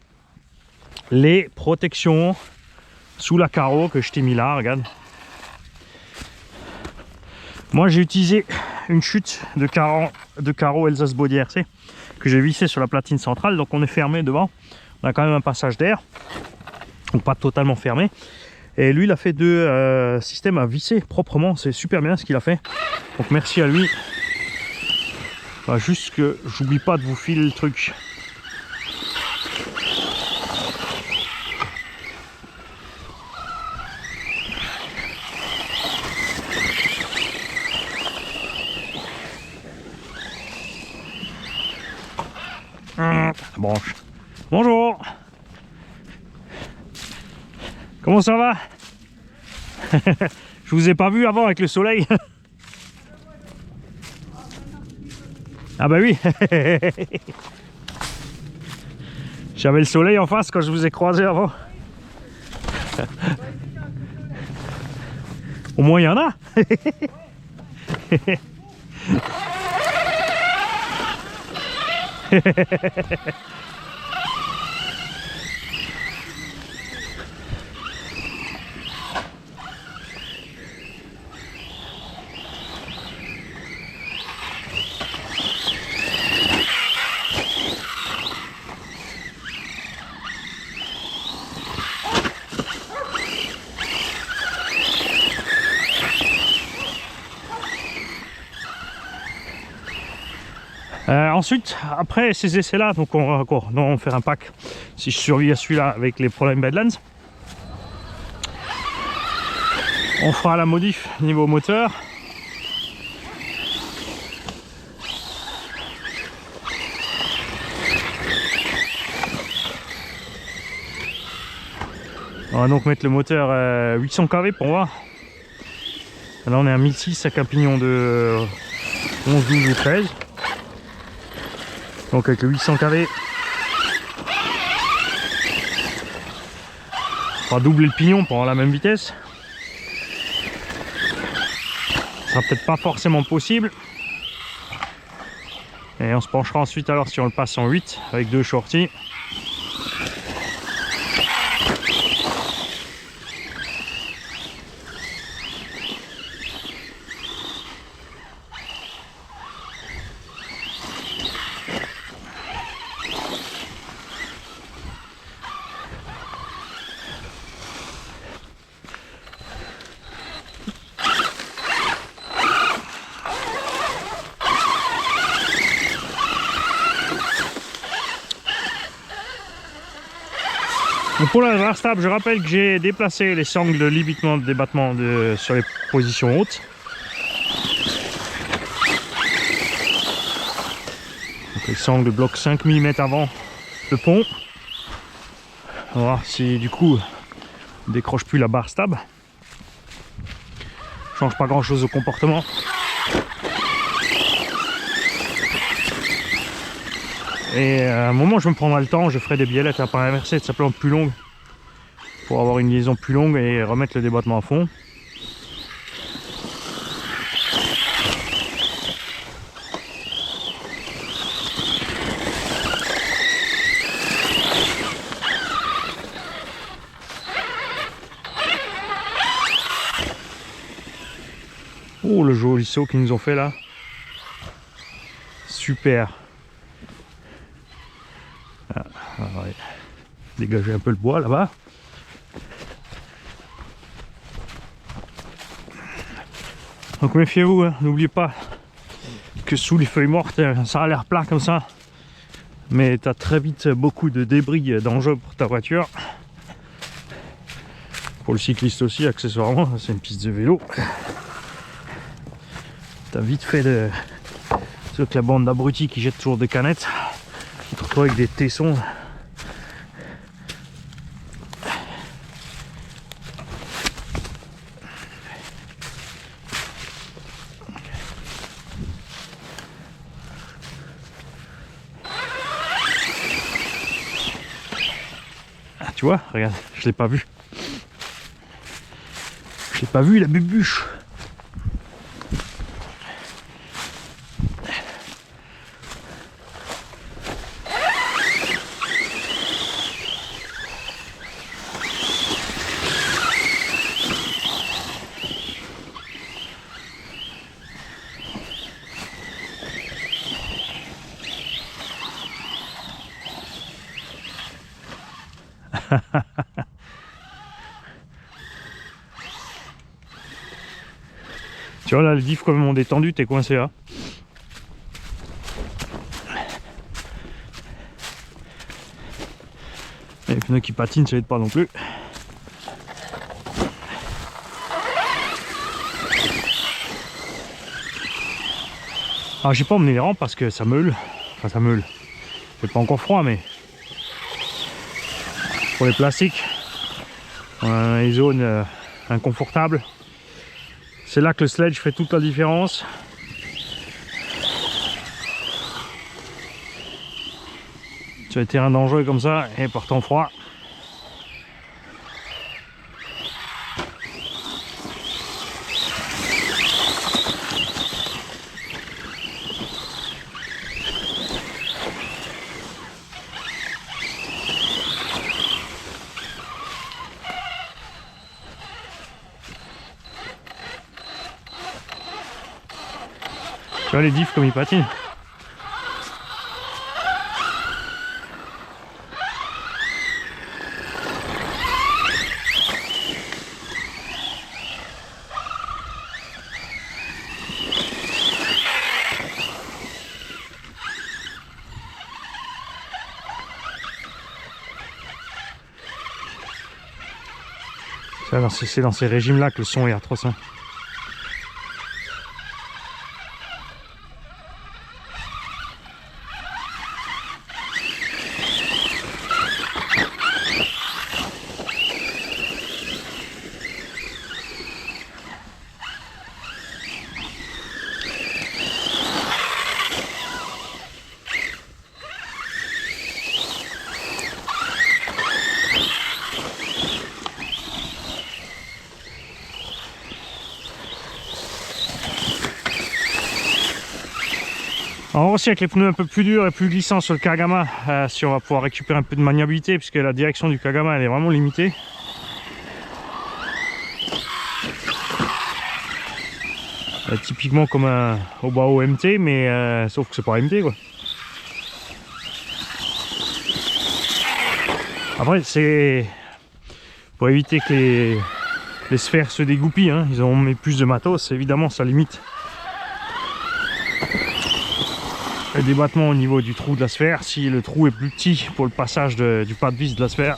les protections sous la carreau que je t'ai mis là, regarde. Moi j'ai utilisé une chute de carreau Elsace Body RC que j'ai vissé sur la platine centrale, donc on est fermé devant, on a quand même un passage d'air, donc pas totalement fermé. Et lui il a fait deux systèmes à visser proprement, c'est super bien ce qu'il a fait, donc merci à lui. Enfin, juste que j'oublie pas de vous filer le truc. Branche. Bonjour. Comment ça va? Je vous ai pas vu avant avec le soleil. Ah bah oui. J'avais le soleil en face quand je vous ai croisé avant. Au moins il y en a. Ensuite, après ces essais-là, donc on va encore faire un pack si je survis à celui-là avec les problèmes Badlands. On fera la modif niveau moteur. On va donc mettre le moteur 800 kV pour voir. Là on est à 1006 avec un pignon de 11, 12 ou 13. Donc avec le 800 kV, on va doubler le pignon pour avoir la même vitesse. Ce sera peut-être pas forcément possible. Et on se penchera ensuite alors si on le passe en 8 avec deux shorties. Donc pour la bar stable, je rappelle que j'ai déplacé les sangles de libitement de débattement sur les positions hautes. Donc les sangles bloquent 5 mm avant le pont. On va voir si du coup on décroche plus la barre stable. Change pas grand chose au comportement. Et à un moment je me prendrai le temps, je ferai des biellettes à part inversée de simplement plus longue pour avoir une liaison plus longue et remettre le débattement à fond. Oh le joli saut qu'ils nous ont fait là. Super. Ouais. Dégager un peu le bois là-bas. Donc méfiez-vous, hein. N'oubliez pas que sous les feuilles mortes, ça a l'air plat comme ça. Mais tu as très vite beaucoup de débris dangereux pour ta voiture. Pour le cycliste aussi, accessoirement, c'est une piste de vélo. T'as vite fait de... C'est que la bande d'abrutis qui jettent toujours des canettes. Tu te retrouves avec des tessons. Ah, tu vois, regarde, je l'ai pas vu. Je l'ai pas vu, la bubuche. Tu vois là, les diffs comme on détendu, t'es coincé là. Et les pneus qui patinent, ça aide pas non plus. Alors j'ai pas emmené les rampes parce que ça meule. Enfin ça meule. Il fait pas encore froid mais pour les plastiques, on a les zones inconfortables. C'est là que le sledge fait toute la différence. Sur les terrains dangereux comme ça et par temps froid. Tu vois les diffs comme ils patinent. C'est dans ces régimes là que le son est atroce. Hein. Alors aussi avec les pneus un peu plus durs et plus glissants sur le Kagama, si on va pouvoir récupérer un peu de maniabilité puisque la direction du Kagama elle est vraiment limitée. Typiquement comme un Obao MT mais sauf que c'est pas MT quoi. Après c'est pour éviter que les sphères se dégoupillent, hein. Ils ont mis plus de matos, évidemment ça limite le débattement au niveau du trou de la sphère. Si le trou est plus petit pour le passage du pas de vis de la sphère,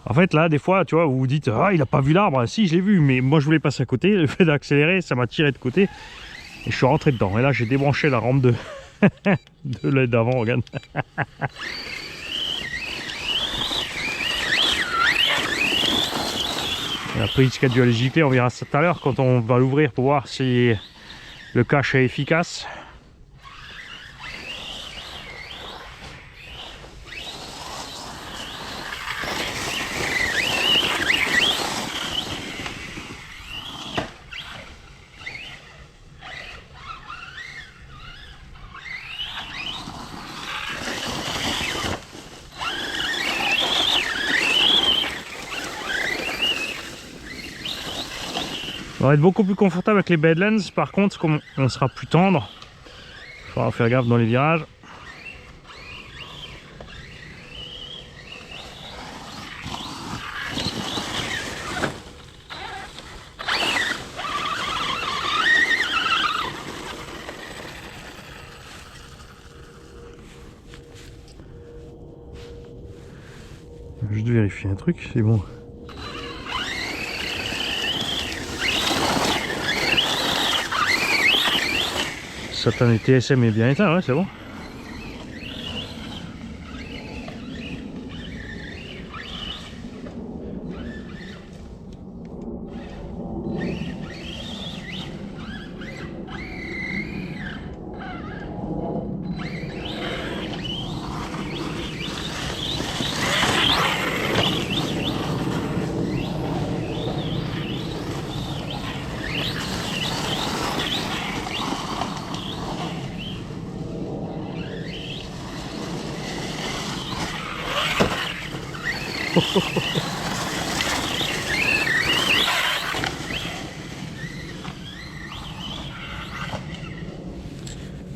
en fait là des fois tu vois vous vous dites ah il a pas vu l'arbre, si je l'ai vu mais moi je voulais passer à côté, le fait d'accélérer ça m'a tiré de côté et je suis rentré dedans et là j'ai débranché la rampe de l'aide d'avant, regarde. La prise qui a dû aller gicler, on verra ça tout à l'heure quand on va l'ouvrir pour voir si le cache est efficace. On va être beaucoup plus confortable avec les Badlands. Par contre, comme on sera plus tendre, il faudra faire gaffe dans les virages. Juste vérifier un truc, c'est bon. Satan et TSM est bien éteint, ouais, c'est bon.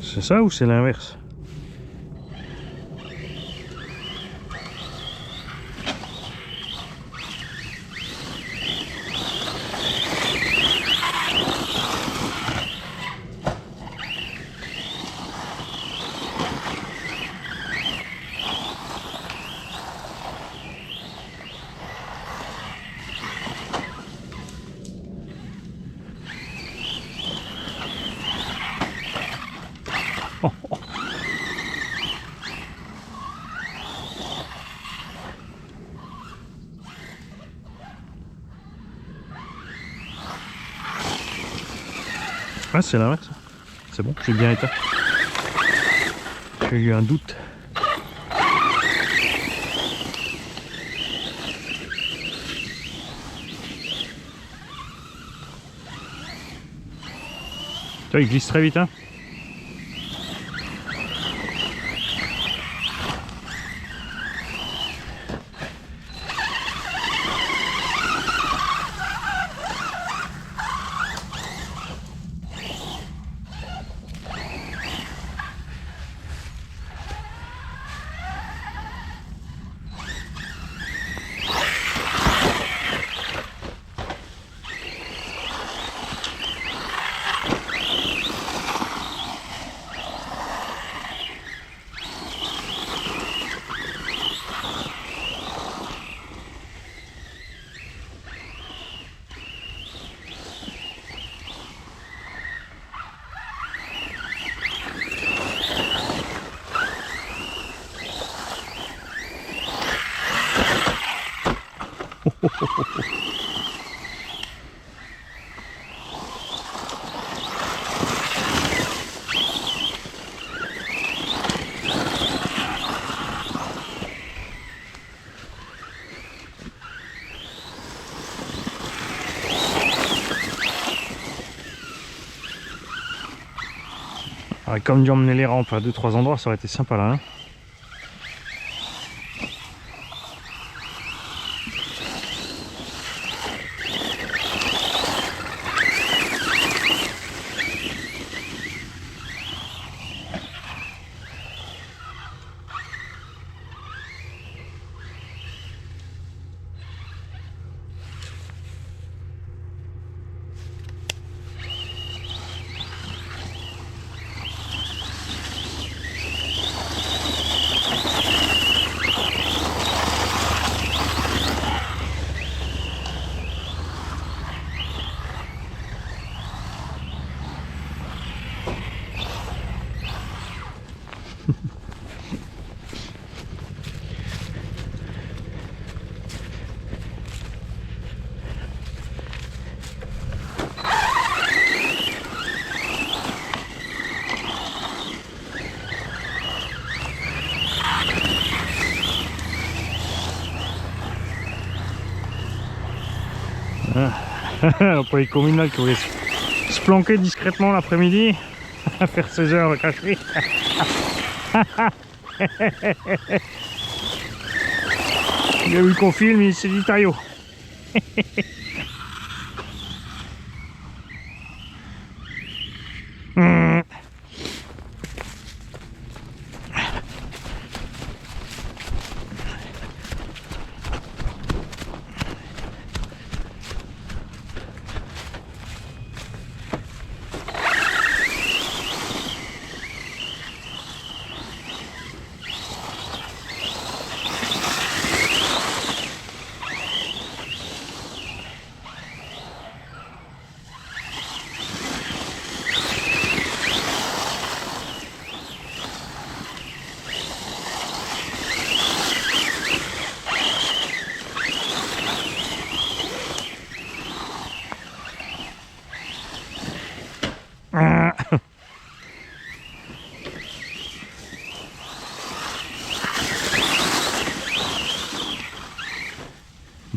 C'est ça ou c'est l'inverse? Ah, c'est l'inverse. C'est bon, j'ai bien éteint. J'ai eu un doute. Tu vois, il glisse très vite, hein. Alors, comme dû emmener les rampes à 2-3 endroits, ça aurait été sympa là. Hein. Pour les communales qui voulaient se planquer discrètement l'après-midi, à faire 16 heures cachées. Il a vu qu'on filme, il s'est dit taillot.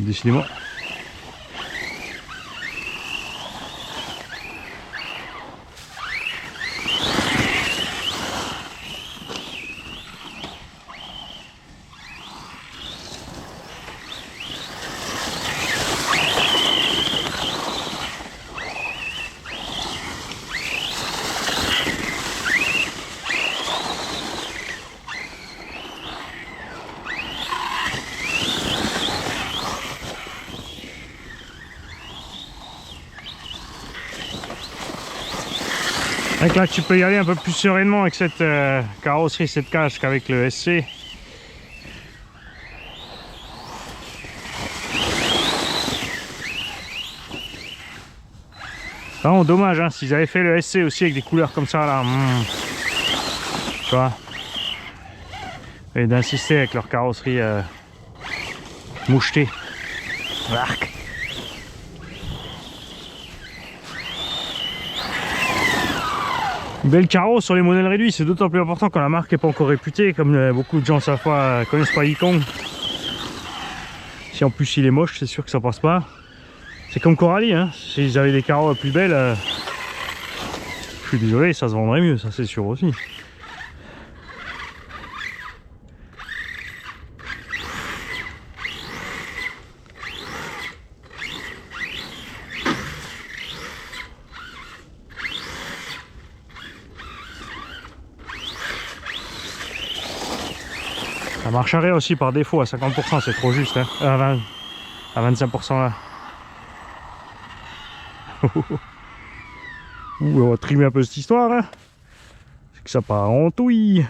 décidément. Donc là tu peux y aller un peu plus sereinement avec cette carrosserie, cette cage qu'avec le SC. Vraiment dommage hein, s'ils avaient fait le SC aussi avec des couleurs comme ça là. Tu vois. Et d'insister avec leur carrosserie mouchetée. Arc. Belle carreau sur les modèles réduits, c'est d'autant plus important quand la marque n'est pas encore réputée, comme beaucoup de gens savent pas, connaissent pas Yikong. Si en plus il est moche, c'est sûr que ça passe pas. C'est comme Coralie, hein. S'ils avaient des carreaux plus belles, je suis désolé, ça se vendrait mieux, ça c'est sûr aussi. Ça marcherait aussi par défaut à 50%, c'est trop juste, hein. À 25% là. Ouh, on va trimer un peu cette histoire, hein. C'est que ça part en touille.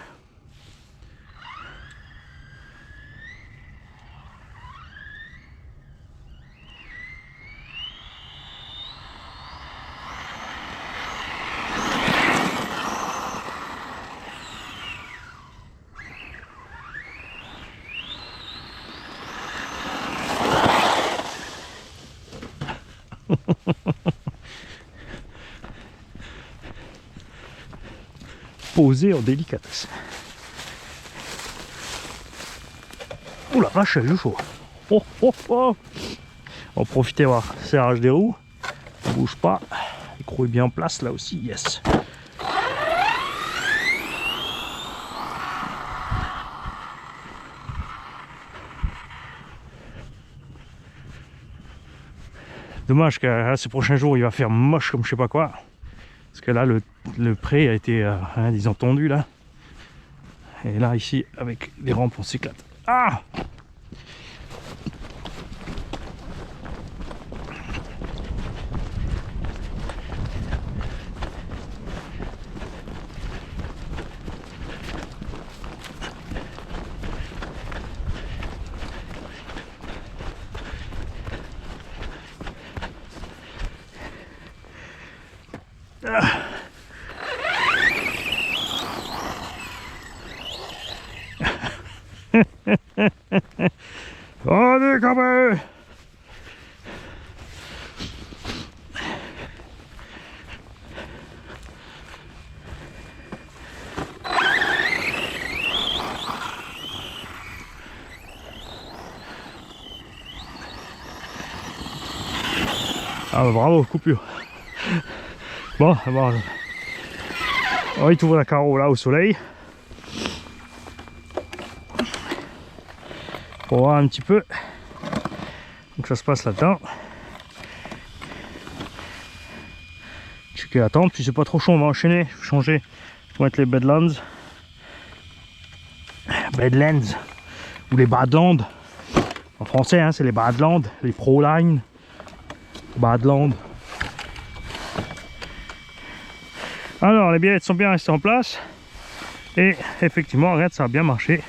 Posé en délicatesse. Oh la vache, elle est chaud. Oh oh oh. On va profiter voir serrage des roues. On bouge pas. L'écrou est bien en place là aussi, yes. Dommage que ces prochains jours il va faire moche comme je sais pas quoi. Parce que là le pré a été disons tendu là. Et là ici avec les rampes on s'éclate. Ah! Allez, gamin! Ah bah bravo, coupure. Bon, on va y trouver la carreau là au soleil. Pour voir un petit peu. Donc ça se passe là-dedans. Checker la tente, puis c'est pas trop chaud, on va enchaîner, changer. Je vais mettre les Badlands. Badlands. Ou les Badlands. En français, hein, c'est les Badlands, les Proline. Badlands. Alors les billettes sont bien restées en place. Et effectivement, regarde, ça a bien marché.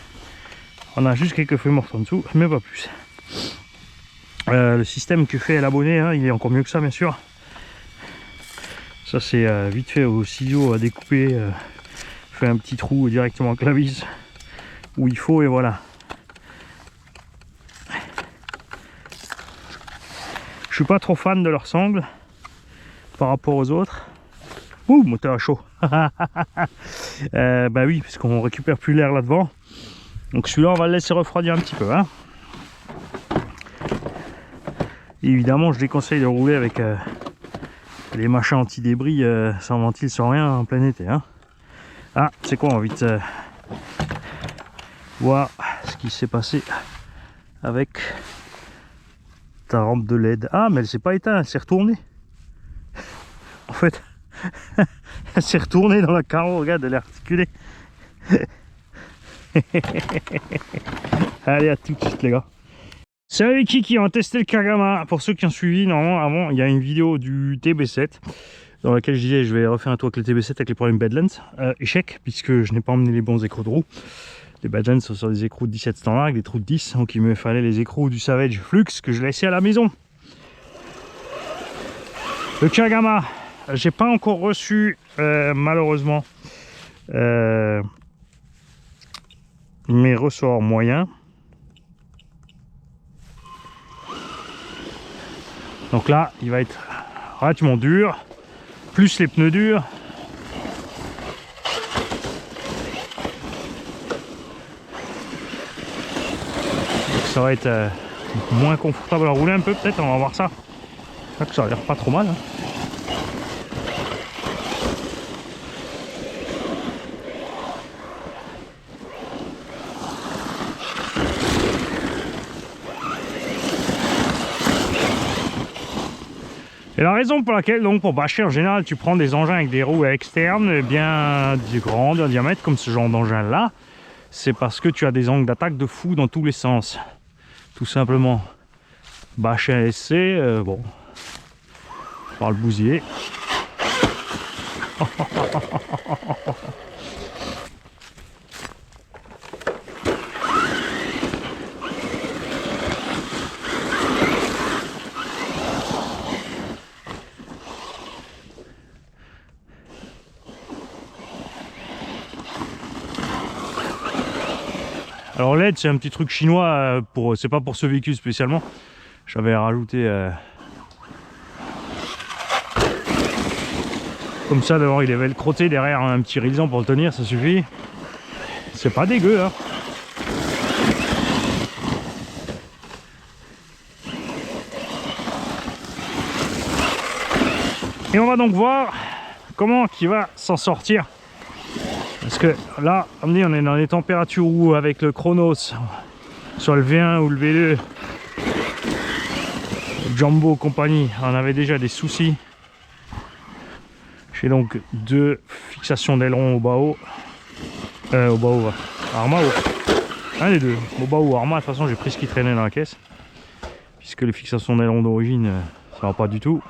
On a juste quelques feuilles mortes en dessous, mais pas plus. Le système que fait l'abonné, hein, il est encore mieux que ça, bien sûr. Ça, c'est vite fait au ciseau à découper. Fait un petit trou directement avec la vis où il faut, et voilà. Je suis pas trop fan de leur sangle par rapport aux autres. Ouh, moteur à chaud. Bah oui, parce qu'on récupère plus l'air là-devant. Donc celui-là, on va le laisser refroidir un petit peu. Hein. Et évidemment, je déconseille de rouler avec les machins anti-débris sans ventile, sans rien en plein été. Hein. Ah, c'est quoi, on va vite voir ce qui s'est passé avec ta rampe de LED. Ah, mais elle s'est pas éteinte, elle s'est retournée. En fait, elle s'est retournée dans la carreau, regarde, elle est articulée. Allez, à tout de suite les gars. Salut Kiki, on a testé le Kagama. Pour ceux qui ont suivi, normalement avant il y a une vidéo du TB7 dans laquelle je disais je vais refaire un tour avec le TB7 avec les problèmes Badlands. Échec, puisque je n'ai pas emmené les bons écrous de roue. Les Badlands sont sur des écrous de 17 standards avec des trous de 10, donc il me fallait les écrous du Savage Flux que je laissais à la maison. Le Kagama, j'ai pas encore reçu malheureusement mes ressorts moyens. Donc là, il va être relativement dur, plus les pneus durs. Donc ça va être moins confortable à rouler un peu peut-être, on va voir ça. Ça a l'air pas trop mal. Hein. Et la raison pour laquelle, donc, pour bâcher en général, tu prends des engins avec des roues externes bien grandes, en diamètre, comme ce genre d'engin là, c'est parce que tu as des angles d'attaque de fou dans tous les sens. Tout simplement. Bâcher un SC, bon, par le bousiller. Alors LED c'est un petit truc chinois, c'est pas pour ce véhicule spécialement. J'avais rajouté comme ça, d'abord il est velcroté derrière un petit rilisan pour le tenir, ça suffit. C'est pas dégueu hein. Et on va donc voir comment il va s'en sortir. Parce que là, on est dans des températures où avec le Chronos, sur le V1 ou le V2, le Jumbo compagnie, on avait déjà des soucis. J'ai donc deux fixations d'aileron au bas-haut. Arma haut. Un des deux, au bas ou Arma. De toute façon, j'ai pris ce qui traînait dans la caisse. Puisque les fixations d'aileron d'origine, ça va pas du tout.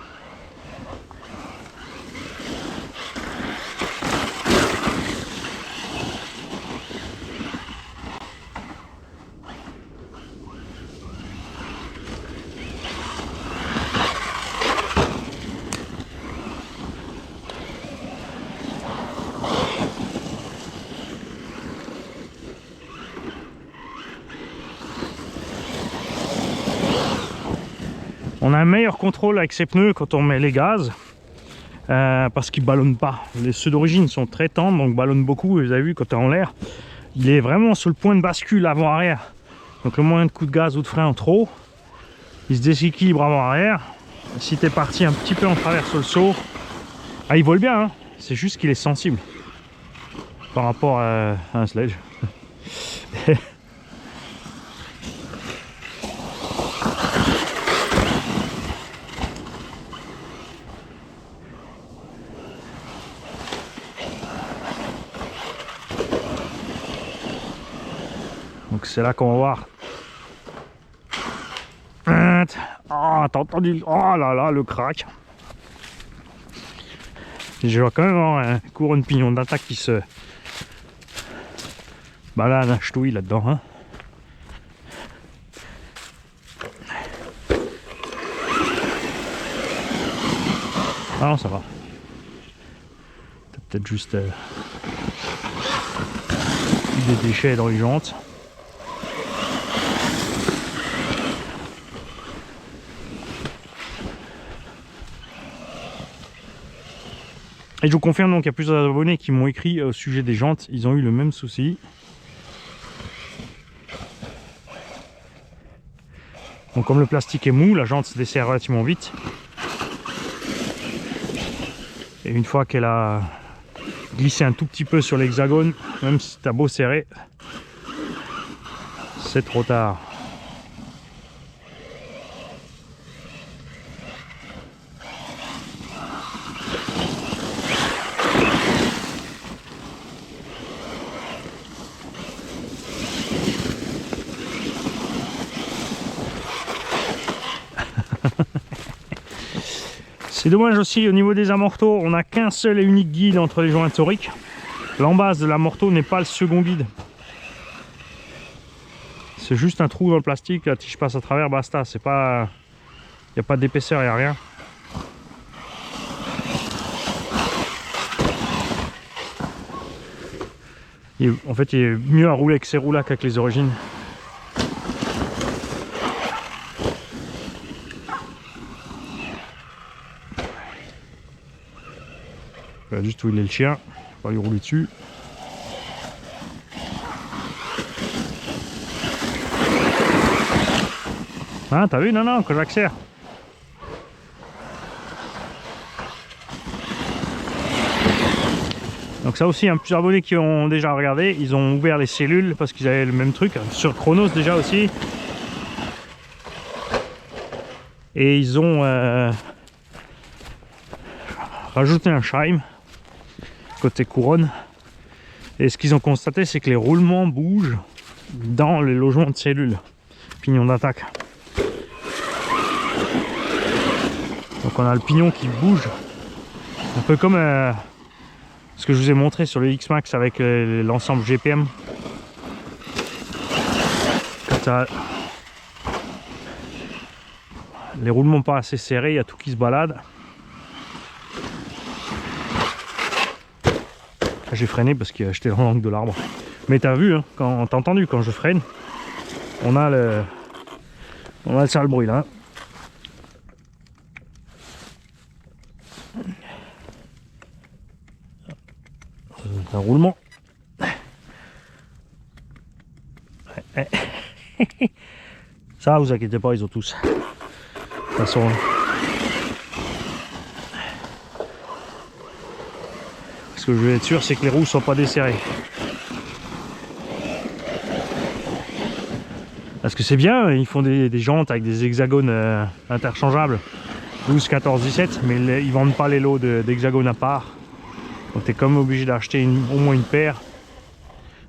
On a un meilleur contrôle avec ces pneus quand on met les gaz parce qu'ils ballonnent pas. Ceux d'origine sont très tendres, donc ballonnent beaucoup. Vous avez vu, quand tu es en l'air, il est vraiment sur le point de bascule avant-arrière. Donc le moyen de coup de gaz ou de frein en trop, il se déséquilibre avant-arrière. Si tu es parti un petit peu en travers sur le saut, il vole bien, hein, c'est juste qu'il est sensible par rapport à un sledge. Donc c'est là qu'on va voir. Oh, t'as entendu? Oh là là, le crack. Je vois quand même un couronne pignon d'attaque qui se balade un ch'touille là-dedans. Hein. Ah non, ça va. T'as peut-être juste des déchets dans les jantes. Et je vous confirme donc qu'il y a plusieurs abonnés qui m'ont écrit au sujet des jantes, ils ont eu le même souci. Donc comme le plastique est mou, la jante se dessert relativement vite. Et une fois qu'elle a glissé un tout petit peu sur l'hexagone, même si t'as beau serrer, c'est trop tard. C'est dommage aussi au niveau des amortos, on n'a qu'un seul et unique guide entre les joints toriques. L'embase de l'amorto n'est pas le second guide. C'est juste un trou dans le plastique, la tige passe à travers, basta. C'est pas, il n'y a pas d'épaisseur, il n'y a rien. En fait, il est mieux à rouler avec ces roues-là qu'avec les origines. Je vais juste où il est le chien, on va lui rouler dessus. Hein, t'as vu? Non, non, que j'accélère. Donc ça aussi, plusieurs abonnés qui ont déjà regardé, ils ont ouvert les cellules parce qu'ils avaient le même truc, sur Chronos déjà aussi. Et ils ont rajouté un chime côté couronne. Et ce qu'ils ont constaté, c'est que les roulements bougent dans les logements de cellules, pignon d'attaque. Donc on a le pignon qui bouge, un peu comme ce que je vous ai montré sur le X-Max avec l'ensemble GPM. Quand t'as les roulements pas assez serrés, il y a tout qui se balade. J'ai freiné parce que j'étais dans l'angle de l'arbre. Mais t'as vu, hein, quand t'as entendu quand je freine, on a le sale bruit là. Un roulement. Ça, vous inquiétez pas, ils ont tous. De toute façon. Ce que je vais être sûr, c'est que les roues ne sont pas desserrées. Parce que c'est bien, ils font des jantes avec des hexagones interchangeables. 12, 14, 17, mais ils vendent pas les lots d'hexagones à part. Donc tu es comme obligé d'acheter au moins une paire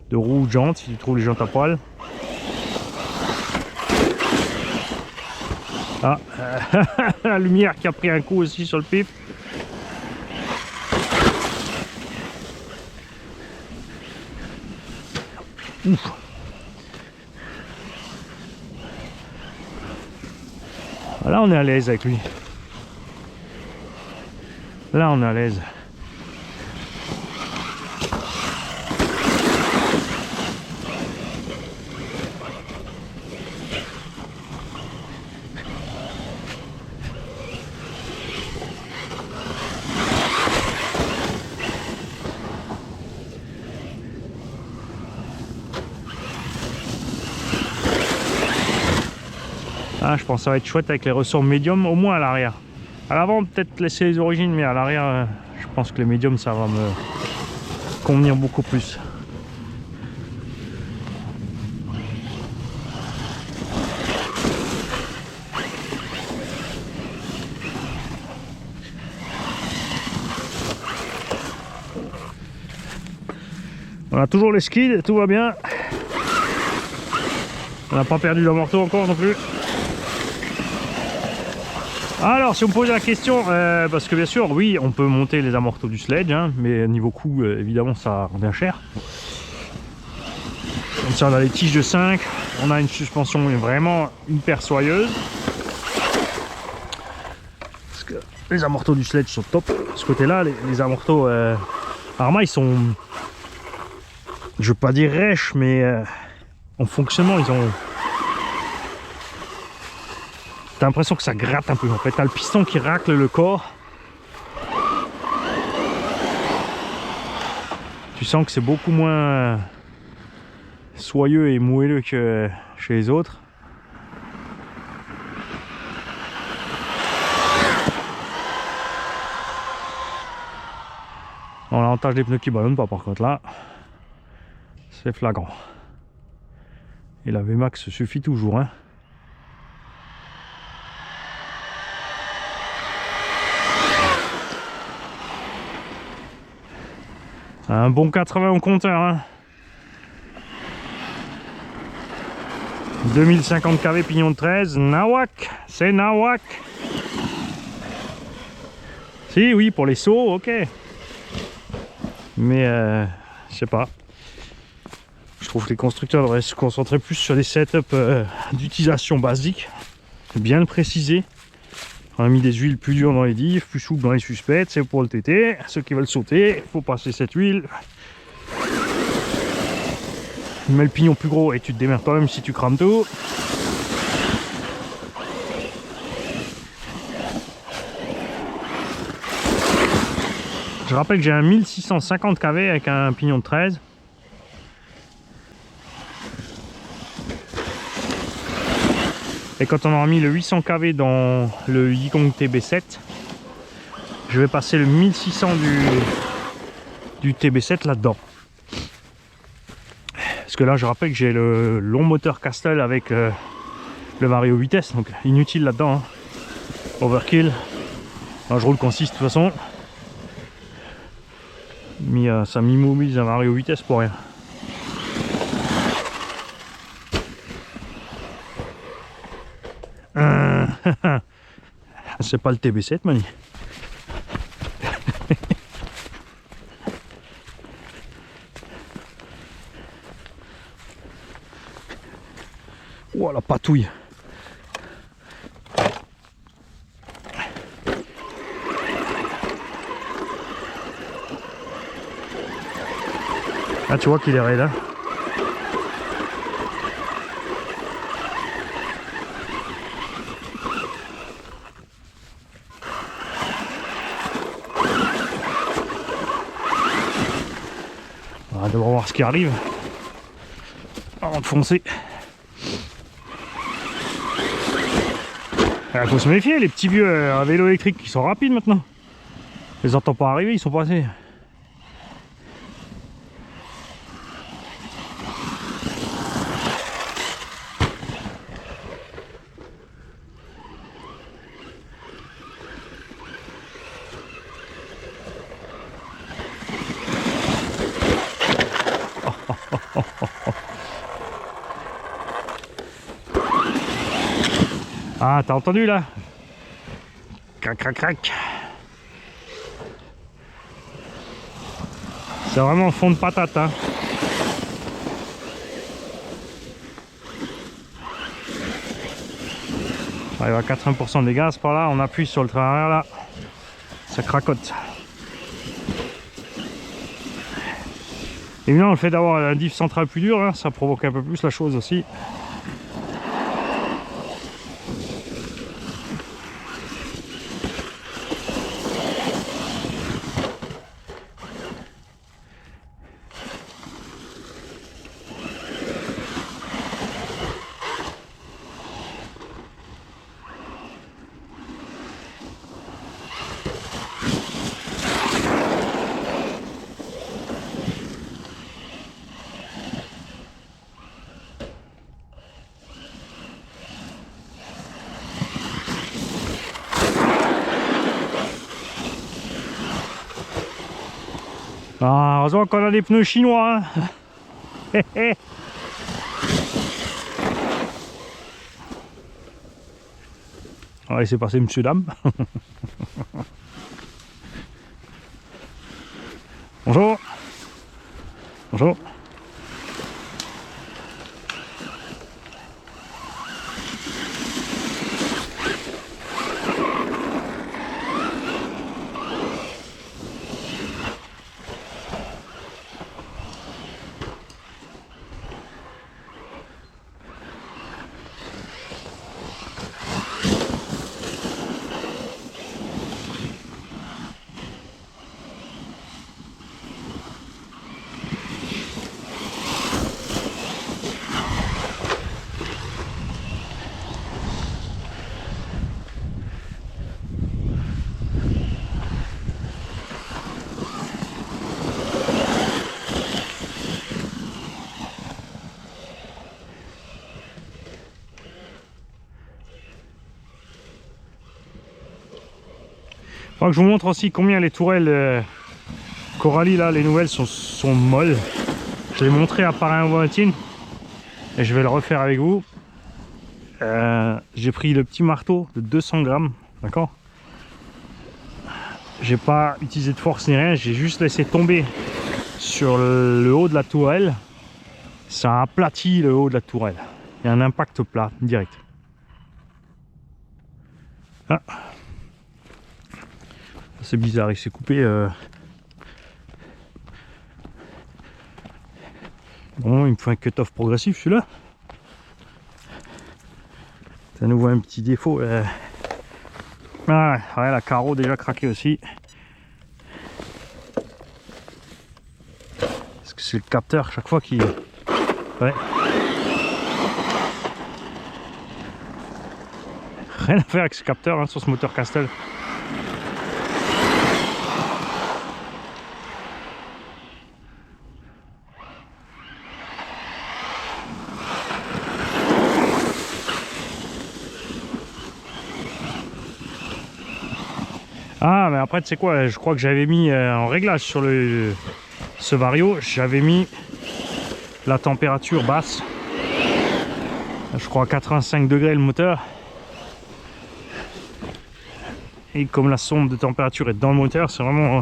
de roues ou de jantes si tu trouves les jantes à poil. Ah, la lumière qui a pris un coup aussi sur le pif. Ouf. Là on est à l'aise avec lui. Là on est à l'aise. Ah, je pense que ça va être chouette avec les ressorts médium, au moins à l'arrière. À l'avant, peut-être laisser les origines, mais à l'arrière, je pense que les médiums, ça va me convenir beaucoup plus. On a toujours les skids, tout va bien. On n'a pas perdu l'amorto encore non plus. Alors si on me pose la question, parce que bien sûr oui on peut monter les amortos du sledge, hein, mais niveau coût évidemment ça revient cher. Comme ça on a les tiges de 5, on a une suspension vraiment hyper soyeuse. Parce que les amortos du sledge sont top. De ce côté là les amortos Arma ils sont, je veux pas dire rêches, mais en fonctionnement ils ont... T'as l'impression que ça gratte un peu en fait, t'as le piston qui racle le corps. Tu sens que c'est beaucoup moins soyeux et moelleux que chez les autres. L'avantage des pneus qui ballonnent pas, par contre là, c'est flagrant. Et la VMAX suffit toujours, hein. Un bon 80 au compteur, hein. 2050 kV pignon de 13, Nawak, c'est Nawak. Si, oui, pour les sauts, ok. Mais, je sais pas. Je trouve que les constructeurs devraient se concentrer plus sur des setups d'utilisation basique. Bien le préciser. On a mis des huiles plus dures dans les diffs, plus souples dans les suspects, c'est pour le TT. Ceux qui veulent sauter, il faut passer cette huile. Tu mets le pignon plus gros et tu te démerdes toi-même si tu crames tout. Je rappelle que j'ai un 1650 kV avec un pignon de 13. Et quand on aura mis le 800 kV dans le Yikong TB7, je vais passer le 1600 du TB7 là-dedans. Parce que là, je rappelle que j'ai le long moteur Castle avec le vario vitesse, donc inutile là-dedans. Hein. Overkill. Là, je roule qu'en 6 de toute façon. Mais ça m'immobilise un vario vitesse pour rien. C'est pas le TB7, Mani. Oh la patouille. Ah, tu vois qu'il est raide, hein. On va devoir voir ce qui arrive avant de foncer. Il faut se méfier, les petits vieux à vélo électrique qui sont rapides maintenant. Je les entends pas arriver, ils sont passés. Ah, t'as entendu là? Crac, crac, crac. C'est vraiment fond de patate, hein. On arrive à 80% des gaz par là, on appuie sur le train arrière là, ça cracote. Évidemment, le fait d'avoir un diff central plus dur, hein, ça provoque un peu plus la chose aussi. Ah, heureusement qu'on a des pneus chinois, hein. On va laisser passer monsieur dame. Bonjour. Bonjour. Faut que je vous montre aussi combien les tourelles Coralie là, les nouvelles sont molles. Je l'ai montré à Parrain Valentine et je vais le refaire avec vous. J'ai pris le petit marteau de 200 grammes, d'accord. J'ai pas utilisé de force ni rien, j'ai juste laissé tomber sur le haut de la tourelle. Ça a aplati le haut de la tourelle. Il y a un impact plat direct. Ah. C'est bizarre, il s'est coupé. Bon, il me faut un cut-off progressif celui-là. C'est à nouveau un petit défaut. Ah ouais, la carreau déjà craqué aussi. Parce que c'est le capteur chaque fois qui... Ouais. Rien à faire avec ce capteur hein, sur ce moteur Castel. Ah mais après tu sais quoi, je crois que j'avais mis en réglage sur ce vario, j'avais mis la température basse. Je crois à 85 degrés le moteur. Et comme la sonde de température est dans le moteur, c'est vraiment...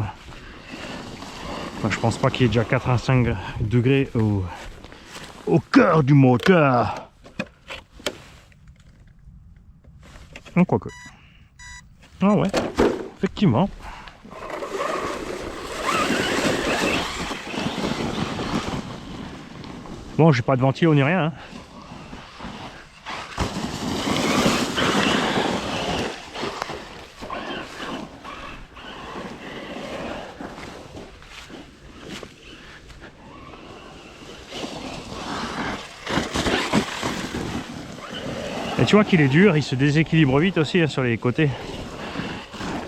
Enfin, je pense pas qu'il y ait déjà 85 degrés au cœur du moteur. Quoique. Ah ouais, effectivement. Bon, j'ai pas de ventilo ni rien. Hein. Et tu vois qu'il est dur, il se déséquilibre vite aussi hein, sur les côtés.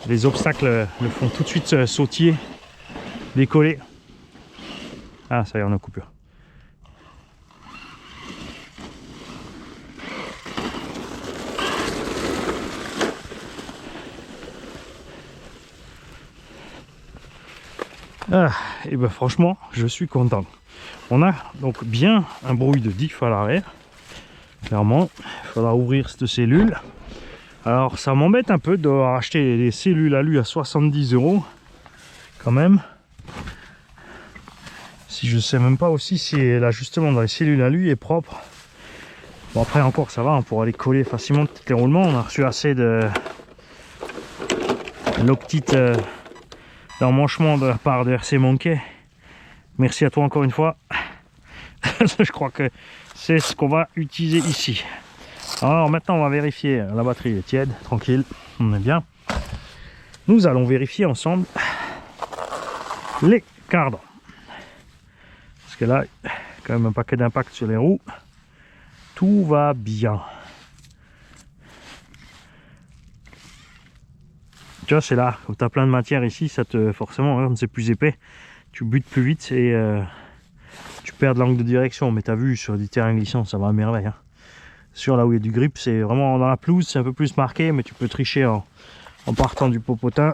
Les obstacles le font tout de suite sautiller, décoller. Ah ça y est, on a coupure. Ah, et ben franchement, je suis content. On a donc bien un bruit de diff à l'arrière. Clairement, il faudra ouvrir cette cellule. Alors ça m'embête un peu de racheter les cellules alu à 70 € quand même. Si je sais même pas aussi si l'ajustement dans les cellules alu est propre. Bon après encore ça va, on pourra les coller facilement tous les roulements. On a reçu assez de l'optite d'emmanchement de la part de RC Monkey. Merci à toi encore une fois. Je crois que c'est ce qu'on va utiliser ici. Alors maintenant on va vérifier, la batterie est tiède, tranquille, on est bien. Nous allons vérifier ensemble les cardans. Parce que là, quand même un paquet d'impact sur les roues. Tout va bien. Tu vois, c'est là, quand tu as plein de matière ici, ça te forcément, hein, c'est plus épais, tu butes plus vite et tu perds de l'angle de direction. Mais tu as vu, sur du terrain glissant, ça va à merveille. Hein. Sur là où il y a du grip, c'est vraiment dans la pelouse, c'est un peu plus marqué, mais tu peux tricher en partant du popotin.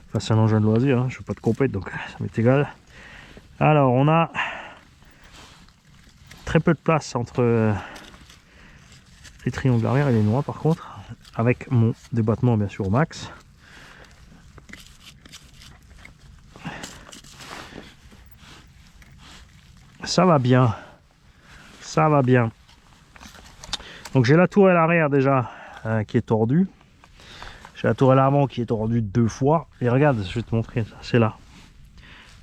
Enfin, c'est un engin de loisir, hein, je ne fais pas de compète, donc ça m'est égal. Alors, on a très peu de place entre les triangles arrière et les noix, par contre, avec mon débattement bien sûr au max. Ça va bien, ça va bien. Donc j'ai la tourelle arrière déjà qui est tordue. J'ai la tourelle avant qui est tordue 2 fois. Et regarde, je vais te montrer, c'est là.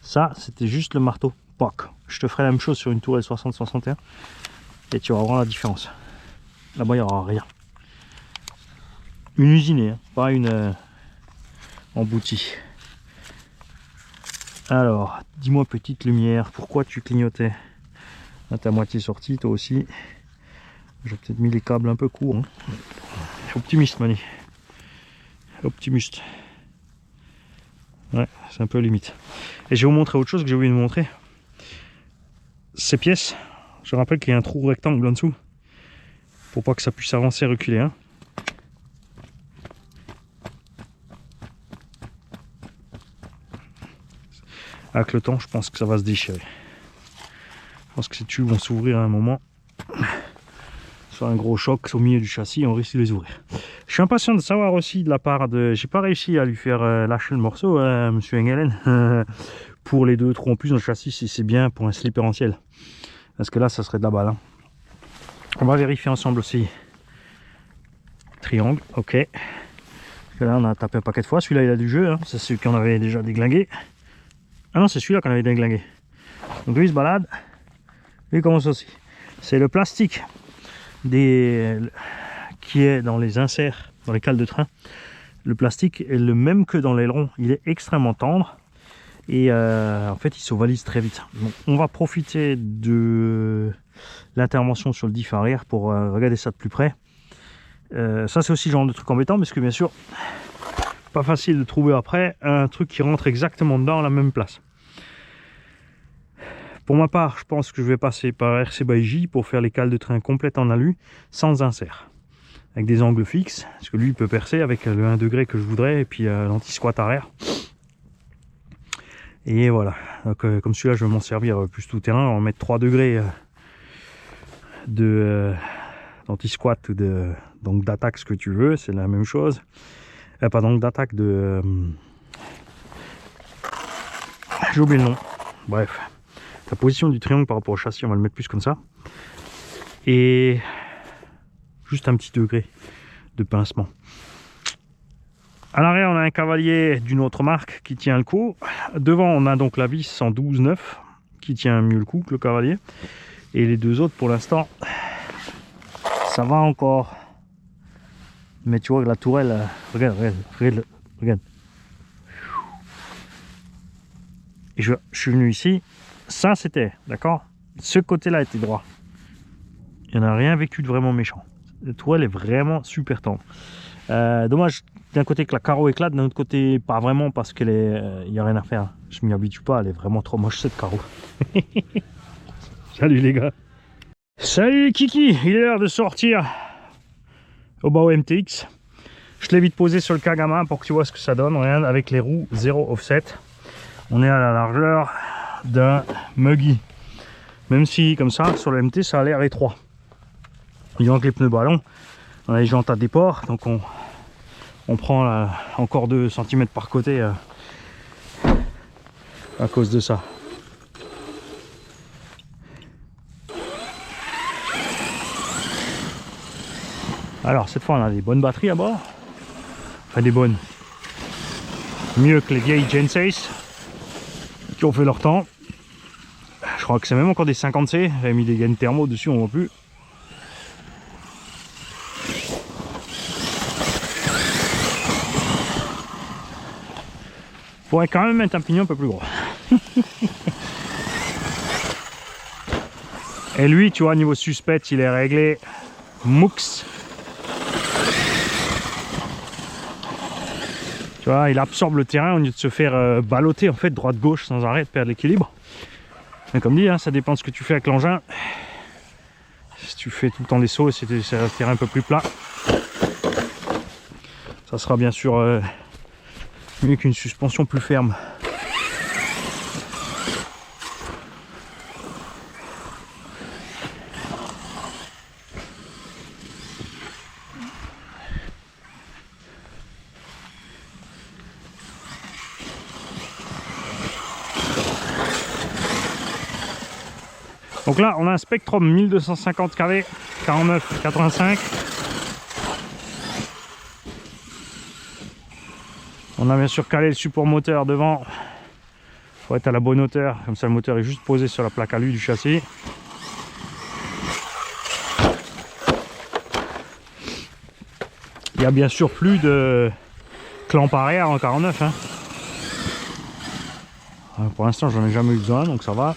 Ça, c'était juste le marteau. Poc. Je te ferai la même chose sur une tourelle 60-61. Et tu vas voir la différence. Là-bas, il n'y aura rien. Une usinée, hein, pas une emboutie. Alors, dis-moi petite lumière, pourquoi tu clignotais? Là, t'es à moitié sorti, toi aussi. J'ai peut-être mis les câbles un peu courts. Hein. Optimiste, Mani. Optimiste. Ouais, c'est un peu limite. Et je vais vous montrer autre chose que j'ai oublié de vous montrer. Ces pièces, je rappelle qu'il y a un trou rectangle en dessous. Pour pas que ça puisse avancer et reculer. Hein. Avec le temps, je pense que ça va se déchirer. Je pense que ces tubes vont s'ouvrir à un moment. Soit un gros choc au milieu du châssis, on risque de les ouvrir. Je suis impatient de savoir aussi de la part de... J'ai pas réussi à lui faire lâcher le morceau, monsieur Engelen, pour les 2 trous en plus dans le châssis, si c'est bien pour un slipérentiel. Parce que là, ça serait de la balle. Hein. On va vérifier ensemble aussi. Triangle, ok. Parce que là, on a tapé un paquet de fois. Celui-là, il a du jeu. Hein. C'est celui qu'on avait déjà déglingué. Ah non, c'est celui-là qu'on avait déglingué. Donc lui, il se balade. Lui, il commence aussi. C'est le plastique qui est dans les inserts, dans les cales de train. Le plastique est le même que dans l'aileron. Il est extrêmement tendre. Et en fait, il s'ovalise très vite. Donc, on va profiter de l'intervention sur le diff arrière pour regarder ça de plus près. Ça, c'est aussi le genre de truc embêtant parce que bien sûr, pas facile de trouver après un truc qui rentre exactement dans la même place. Pour ma part, je pense que je vais passer par RC by J pour faire les cales de train complètes en alu sans insert. Avec des angles fixes, parce que lui il peut percer avec le 1 degré que je voudrais et puis l'anti-squat arrière. Et voilà, donc, comme celui-là je vais m'en servir plus tout terrain, on va mettre 3 degrés d'anti-squat ou donc d'attaque, ce que tu veux, c'est la même chose. Pas donc d'attaque de... j'ai oublié le nom. Bref, la position du triangle par rapport au châssis, on va le mettre plus comme ça. Et juste un petit degré de pincement. À l'arrière, on a un cavalier d'une autre marque qui tient le coup. Devant, on a donc la vis en 12,9 qui tient mieux le coup que le cavalier. Et les 2 autres, pour l'instant, ça va encore. Mais tu vois que la tourelle, regarde. Et je suis venu ici, ça c'était, d'accord? Ce côté-là était droit. Il n'y en a rien vécu de vraiment méchant. La tourelle est vraiment super tendre. Dommage d'un côté que la carreau éclate, d'un autre côté pas vraiment parce qu'il n'y a rien à faire. Je m'y habitue pas, elle est vraiment trop moche cette carreau. Salut les gars. Salut les kiki, il est l'heure de sortir au bas au MTX. Je l'ai vite posé sur le Kagama pour que tu vois ce que ça donne. Regarde, avec les roues 0 offset. On est à la largeur d'un Muggy. Même si comme ça, sur le MT, ça a l'air étroit. Il manque les pneus ballons. On a les jantes à déport, donc on prend encore 2 cm par côté à cause de ça. Alors cette fois on a des bonnes batteries à bord. Enfin des bonnes. Mieux que les vieilles Gen 6 qui ont fait leur temps. Je crois que c'est même encore des 50C. J'avais mis des gaines thermo dessus, on voit plus. Pourrait quand même mettre un pignon un peu plus gros. Et lui, tu vois, niveau suspect, il est réglé Moux. Tu vois, il absorbe le terrain au lieu de se faire balloter en fait droite-gauche sans arrêt, de perdre l'équilibre. Mais comme dit, hein, ça dépend de ce que tu fais avec l'engin. Si tu fais tout le temps des sauts et c'est un terrain un peu plus plat, ça sera bien sûr mieux qu'une suspension plus ferme. Donc là, on a un Spectrum 1250 kV, 49, 85. On a bien sûr calé le support moteur devant pour être à la bonne hauteur. Comme ça, le moteur est juste posé sur la plaque alu du châssis. Il n'y a bien sûr plus de clamp arrière en 49. Hein. Pour l'instant, j'en ai jamais eu besoin, donc ça va.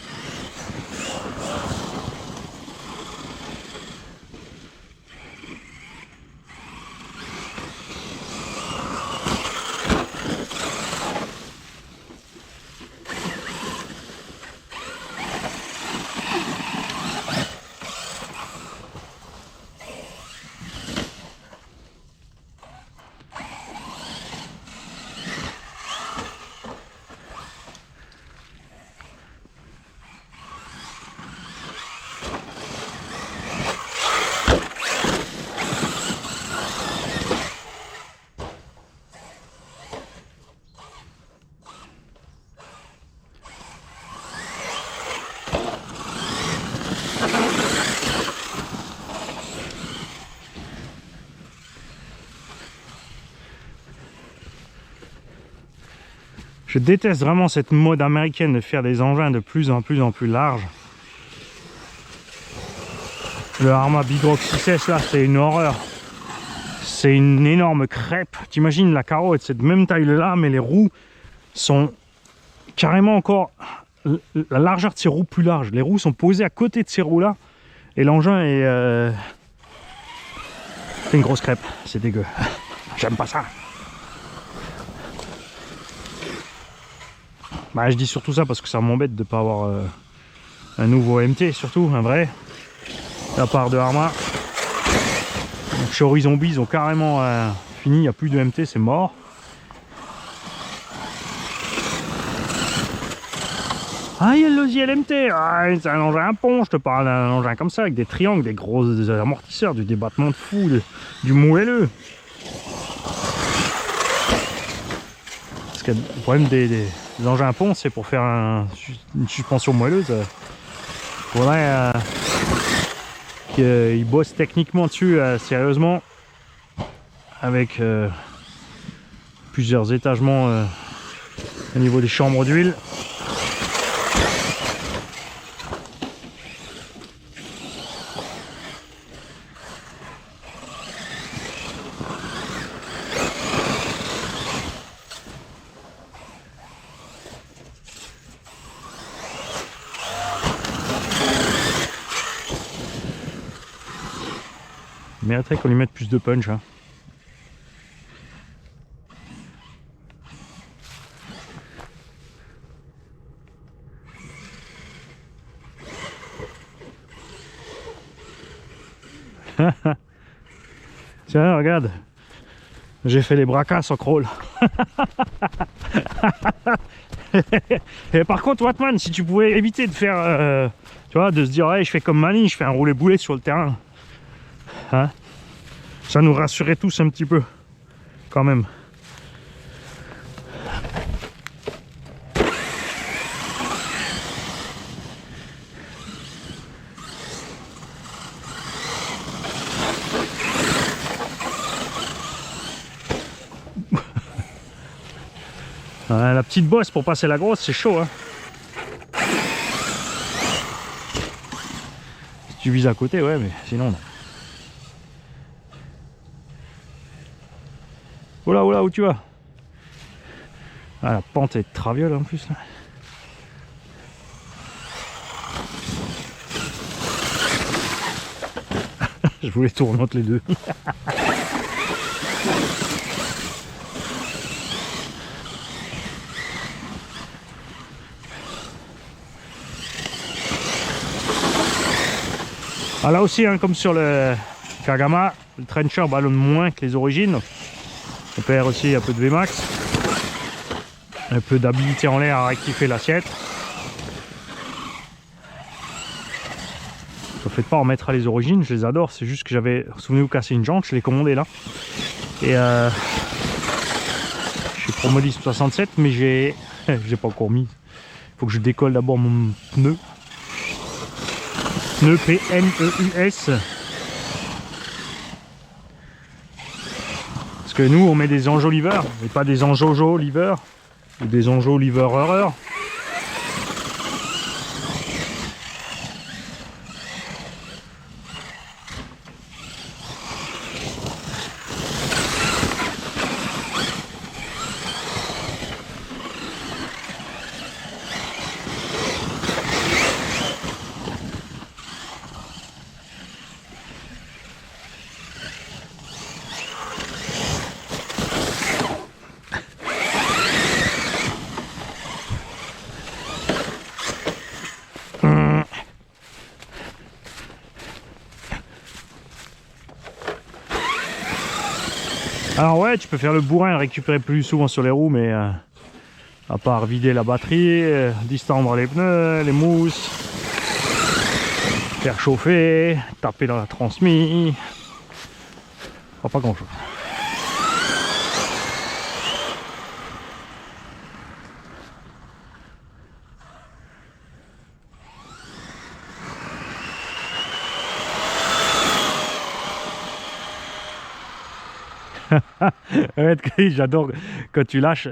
Je déteste vraiment cette mode américaine de faire des engins de plus en plus larges. Le Arrma Big Rock 6S là, c'est une horreur. C'est une énorme crêpe. T'imagines la carreau est de cette même taille là, mais les roues sont carrément encore la largeur de ces roues plus large. Les roues sont posées à côté de ces roues là. Et l'engin est... C'est une grosse crêpe. C'est dégueu. J'aime pas ça. Bah, je dis surtout ça parce que ça m'embête de ne pas avoir un nouveau MT, surtout un vrai, de la part de Arrma. Donc, chez Horizon B, ils ont carrément fini, il n'y a plus de MT, c'est mort. Ah, il y a le Losi LMT, ah, c'est un engin à pont, je te parle d'un engin comme ça, avec des triangles, des gros amortisseurs, du débattement de fou, du moelleux. Parce que le problème des engins à pont, c'est pour faire une suspension moelleuse. Il faudrait qu'ils bossent techniquement dessus sérieusement, avec plusieurs étagements au niveau des chambres d'huile. Il mériterait qu'on lui mette plus de punch. Hein. Tiens, regarde. J'ai fait les bracasses en crawl. Et par contre, Wattman, si tu pouvais éviter de faire... tu vois, de se dire, hey, je fais comme Mani, je fais un roulé-boulet sur le terrain. Hein, ça nous rassurait tous un petit peu, quand même. La petite bosse pour passer la grosse, c'est chaud. Hein. Si tu vises à côté, ouais, mais sinon non. Oula, oula, où tu vas? Ah, la pente est traviole en plus là. Je voulais tourner entre les deux. Ah, là aussi, hein, comme sur le Kagama, le trencher ballonne moins que les origines. On perd aussi un peu de Vmax, un peu d'habilité en l'air à rectifier l'assiette. Ne faites pas en mettre à les origines, je les adore, c'est juste que j'avais, souvenez-vous, cassé une jante, je l'ai commandé là. Et je suis Promodis 67, mais j'ai pas encore mis. Il faut que je décolle d'abord mon pneu. Pneu PNEUS. Parce que nous on met des enjoliveurs, et pas des enjoliveurs, ou des enjoliveurs. Alors ouais, tu peux faire le bourrin et le récupérer plus souvent sur les roues, mais à part vider la batterie, distendre les pneus, les mousses, faire chauffer, taper dans la transmission, pas grand chose. Ouais, j'adore quand tu lâches,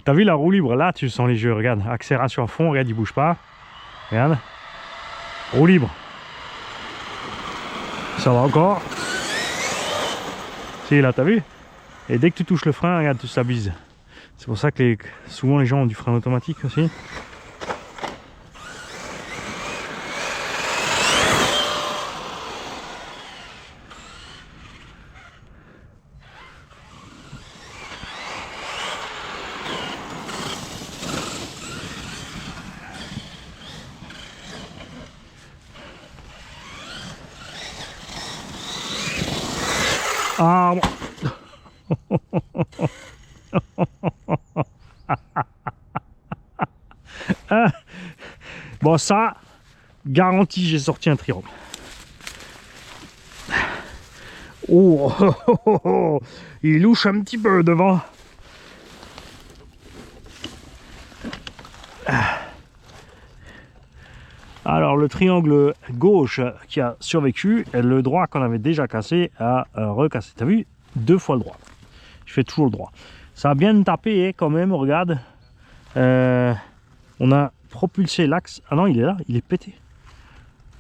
T'as vu la roue libre? Là, tu sens les jeux. Regarde, accélération à fond. Regarde, il bouge pas. Regarde. Roue libre. Ça va encore. Si, là, t'as vu? Et dès que tu touches le frein, regarde, tu stabilises. C'est pour ça que souvent les gens ont du frein automatique aussi. Ah bon. Bon, ça, garantie, j'ai sorti un triangle. Oh, oh, oh, oh, oh. Il louche un petit peu devant. Alors, le triangle gauche qui a survécu, et le droit qu'on avait déjà cassé a recassé. T'as vu? 2 fois le droit. Je fais toujours le droit. Ça a bien tapé, hein, quand même, regarde. On a propulsé l'axe. Ah non, il est là, il est pété.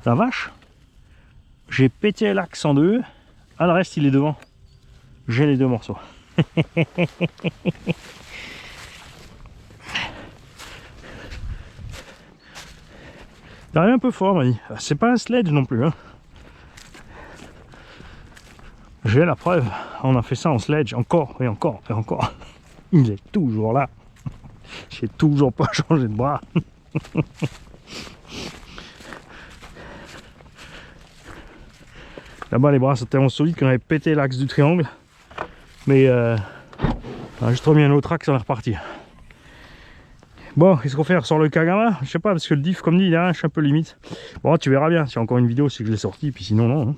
La vache. J'ai pété l'axe en deux. Ah, le reste, il est devant. J'ai les 2 morceaux. T'as un peu fort, Mani. C'est pas un sledge non plus. Hein. J'ai la preuve. On a fait ça en sledge encore et encore et encore. Il est toujours là. J'ai toujours pas changé de bras. Là-bas, les bras sont tellement solides qu'on avait pété l'axe du triangle. Mais on a juste remis un autre axe, on est reparti. Bon, qu'est-ce qu'on fait? On ressort le Kagama? Je sais pas, parce que le diff, comme dit, il est un peu limite. Bon, tu verras bien. Si encore une vidéo, c'est que je l'ai sorti. Puis sinon, non. Hein.